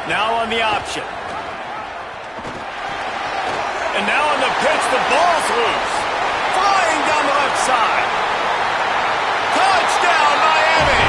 Now on the option. And now on the pitch, the ball's loose. Flying down the left side. Touchdown, Miami!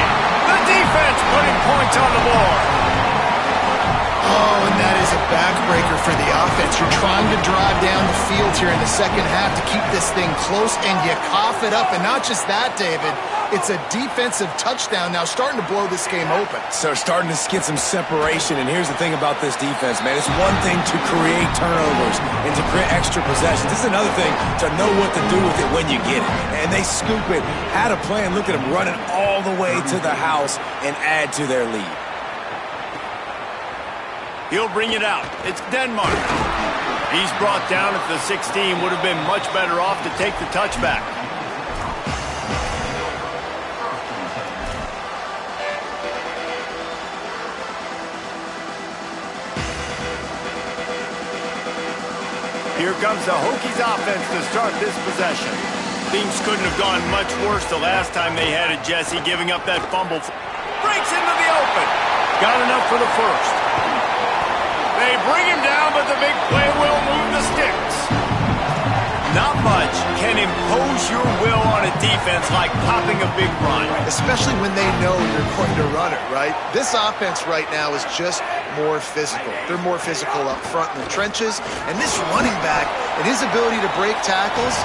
backbreaker for the offense. You're trying to drive down the field here in the second half to keep this thing close, and you cough it up. And not just that, David, it's a defensive touchdown now, starting to blow this game open. So starting to get some separation, and here's the thing about this defense, man. It's one thing to create turnovers and to create extra possessions. This is another thing to know what to do with it when you get it. And they scoop it, had a plan. Look at them running all the way to the house and add to their lead. He'll bring it out. It's Denmark. He's brought down at the 16. Would have been much better off to take the touchback. Here comes the Hokies offense to start this possession. Things couldn't have gone much worse the last time they had it, Jesse, giving up that fumble. Breaks into the open. Got enough for the first. They bring him down, but the big play will move the sticks. Not much can impose your will on a defense like popping a big run. Especially when they know you're going to run it, right? This offense right now is just more physical. They're more physical up front in the trenches. And this running back and his ability to break tackles,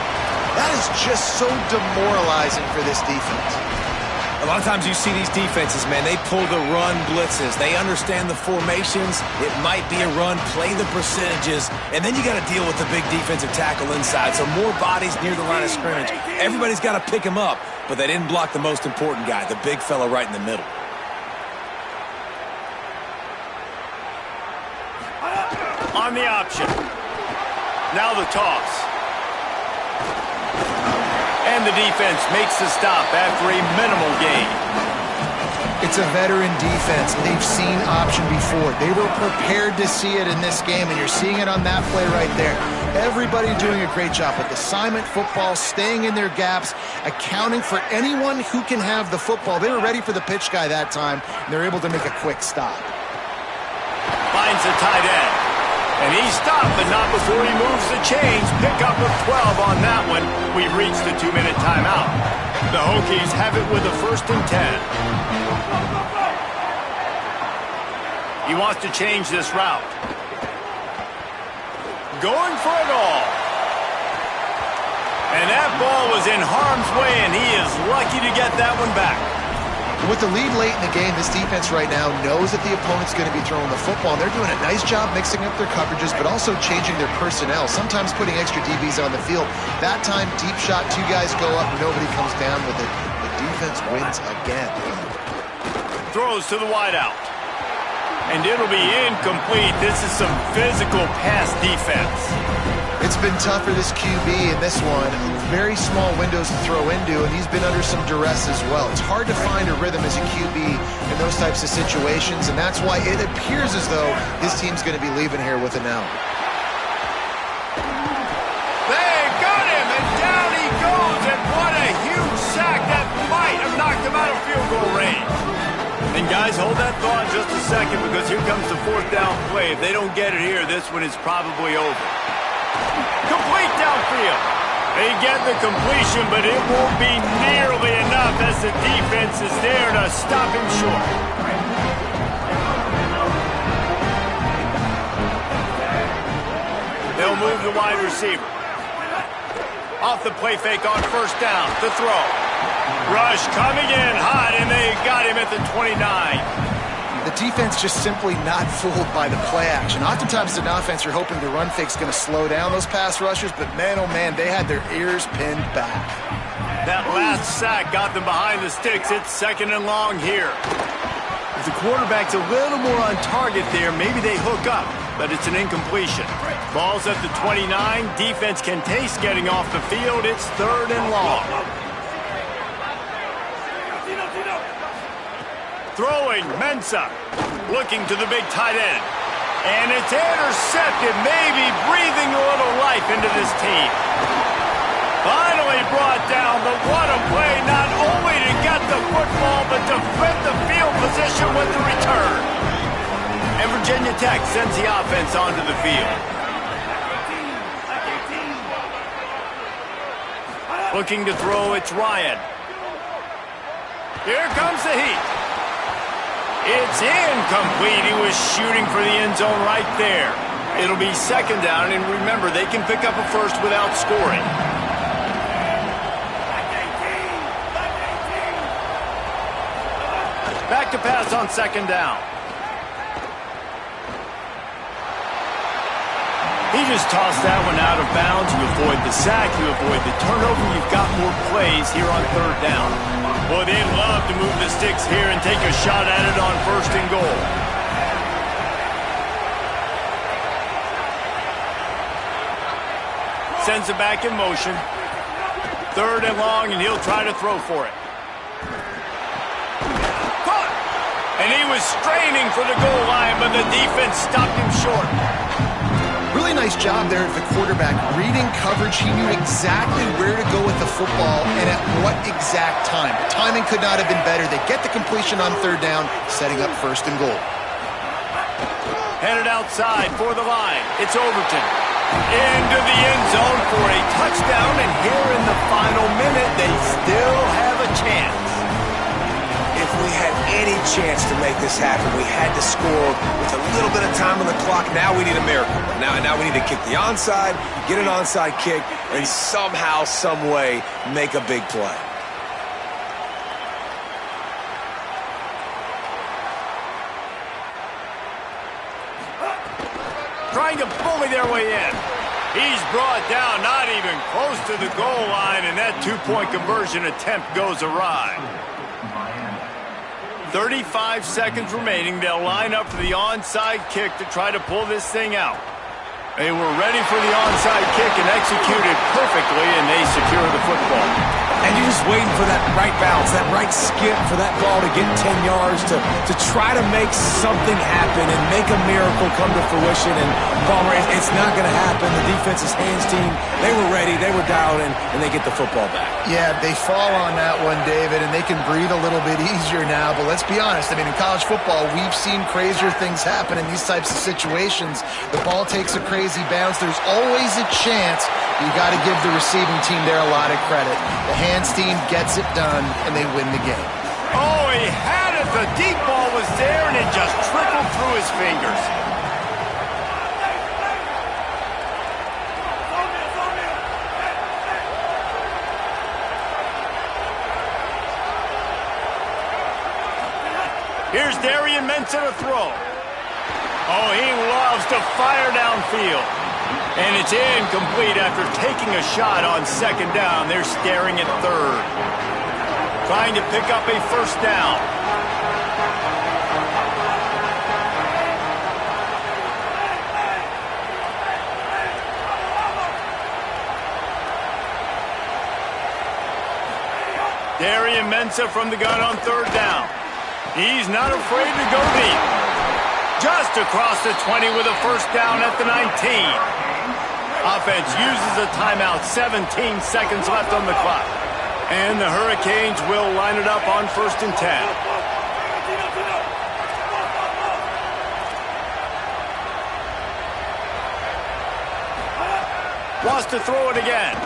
that is just so demoralizing for this defense. A lot of times you see these defenses, man, they pull the run blitzes. They understand the formations. It might be a run, play the percentages, and then you got to deal with the big defensive tackle inside. So more bodies near the line of scrimmage. Everybody's got to pick him up, but they didn't block the most important guy, the big fella right in the middle. On the option. Now the toss. And the defense makes the stop after a minimal gain. It's a veteran defense. They've seen option before. They were prepared to see it in this game, and you're seeing it on that play right there. Everybody doing a great job with assignment football, staying in their gaps, accounting for anyone who can have the football. They were ready for the pitch guy that time, and they're able to make a quick stop. Finds the tight end. And he stopped, but not before he moves the chains. Pick up of 12 on that one. We've reached the 2-minute timeout. The Hokies have it with a 1st and 10. He wants to change this route. Going for it all. And that ball was in harm's way, and he is lucky to get that one back. With the lead late in the game, this defense right now knows that the opponent's going to be throwing the football, and they're doing a nice job mixing up their coverages, but also changing their personnel, sometimes putting extra DBs on the field. That time, deep shot, 2 guys go up, nobody comes down with it. The defense wins again. Throws to the wideout. And it'll be incomplete. This is some physical pass defense. It's been tough for this QB in this one. Very small windows to throw into, and he's been under some duress as well. It's hard to find a rhythm as a QB in those types of situations, and that's why it appears as though his team's going to be leaving here with an L. They got him, and down he goes, and what a huge sack that might have knocked him out of field goal range. And guys, hold that thought just a second, because here comes the 4th down play. If they don't get it here, this one is probably over. Complete downfield. They get the completion, but it won't be nearly enough as the defense is there to stop him short. They'll move the wide receiver. Off the play fake on 1st down. The throw. Rush coming in hot, and they got him at the 29. The defense just simply not fooled by the play action. Oftentimes, an offense, you're hoping the run fake's going to slow down those pass rushers, but man, oh man, they had their ears pinned back. That last sack got them behind the sticks. It's 2nd and long here. If the quarterback's a little more on target there, maybe they hook up, but it's an incompletion. Ball's at the 29. Defense can taste getting off the field. It's 3rd and long. Throwing, Mensah, looking to the big tight end. And it's intercepted, maybe breathing a little life into this team. Finally brought down, but what a play, not only to get the football, but to flip the field position with the return. And Virginia Tech sends the offense onto the field. Looking to throw, it's Ryan. Here comes the heat. It's incomplete. He was shooting for the end zone right there. It'll be second down, and remember, they can pick up a first without scoring. Back to pass on second down. He just tossed that one out of bounds. You avoid the sack, you avoid the turnover. You've got more plays here on third down. Boy, they'd love to move the sticks here and take a shot at it on first and goal. Sends it back in motion. Third and long, and he'll try to throw for it. Caught! And he was straining for the goal line, but the defense stopped him short. Really nice job there of the quarterback. Reading coverage, he knew exactly where to go with the football and at what exact time. The timing could not have been better. They get the completion on third down, setting up first and goal. Headed outside for the line. It's Overton. Into the end zone for a touchdown, and here in the final minute, they still have a chance. If we had any chance to make this happen, we had to score with a little bit of time on the clock. Now we need a miracle. Now we need to kick the onside, get an onside kick, and somehow, some way, make a big play. Trying to bully their way in. He's brought down, not even close to the goal line, and that two-point conversion attempt goes awry. 35 seconds remaining. They'll line up for the onside kick to try to pull this thing out. They were ready for the onside kick and executed perfectly, and they secure the football. And you're just waiting for that right bounce, that right skip for that ball to get 10 yards to try to make something happen and make a miracle come to fruition. And Palmer, it's not going to happen. The defense's hands team, they were ready, they were dialed in, and they get the football back. Yeah, they fall on that one, David, and they can breathe a little bit easier now. But let's be honest, I mean, in college football, we've seen crazier things happen in these types of situations. The ball takes a crazy bounce. There's always a chance. You got to give the receiving team there a lot of credit. The hands team gets it done, and they win the game. Oh, he had it. The deep ball was there, and it just trickled through his fingers. Here's Darian Mensah to throw. Oh, he loves to fire downfield. And it's incomplete after taking a shot on second down. They're staring at third. Trying to pick up a first down. Darian Mensah from the gun on third down. He's not afraid to go deep. Just across the 20 with a first down at the 19. Offense uses a timeout, 17 seconds left on the clock. And the Hurricanes will line it up on first and 10. Wants to throw it again.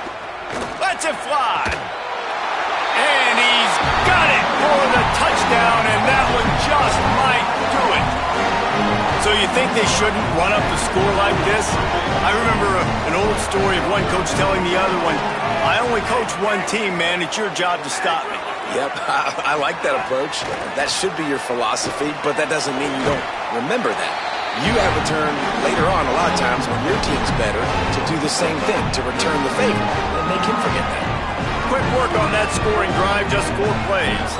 Lets it fly. And he's got it for the touchdown, and that one just might do it. So you think they shouldn't run up the score like this? I remember an old story of one coach telling the other one, I only coach one team, man. It's your job to stop me. Yep, I like that approach. That should be your philosophy, but that doesn't mean you don't remember that. You have a turn later on a lot of times when your team's better to do the same thing, to return the favor, and make him forget that. Quick work on that scoring drive, just 4 plays.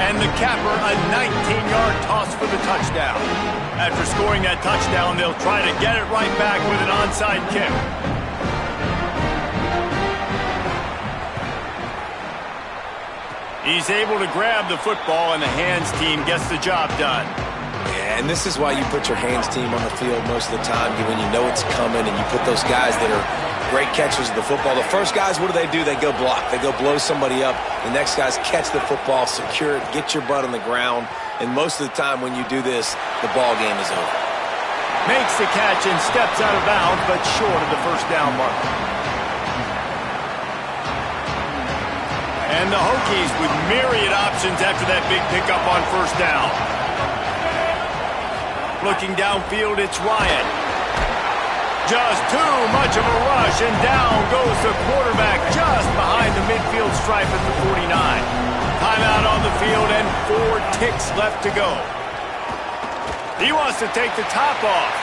And the capper, a 19-yard toss for the touchdown. After scoring that touchdown, they'll try to get it right back with an onside kick. He's able to grab the football, and the hands team gets the job done. Yeah, and this is why you put your hands team on the field most of the time, when you know it's coming, and you put those guys that are great catchers of the football. The first guys, what do? They go block. They go blow somebody up. The next guys catch the football, secure it, get your butt on the ground. And most of the time when you do this, the ball game is over. Makes the catch and steps out of bounds, but short of the first down mark. And the Hokies with myriad options after that big pickup on first down. Looking downfield, it's Ryan. Just too much of a rush, and down goes the quarterback just behind the midfield stripe at the 49. Timeout on the field and 4 ticks left to go. He wants to take the top off.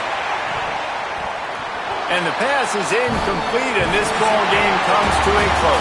And the pass is incomplete, and this ball game comes to a close.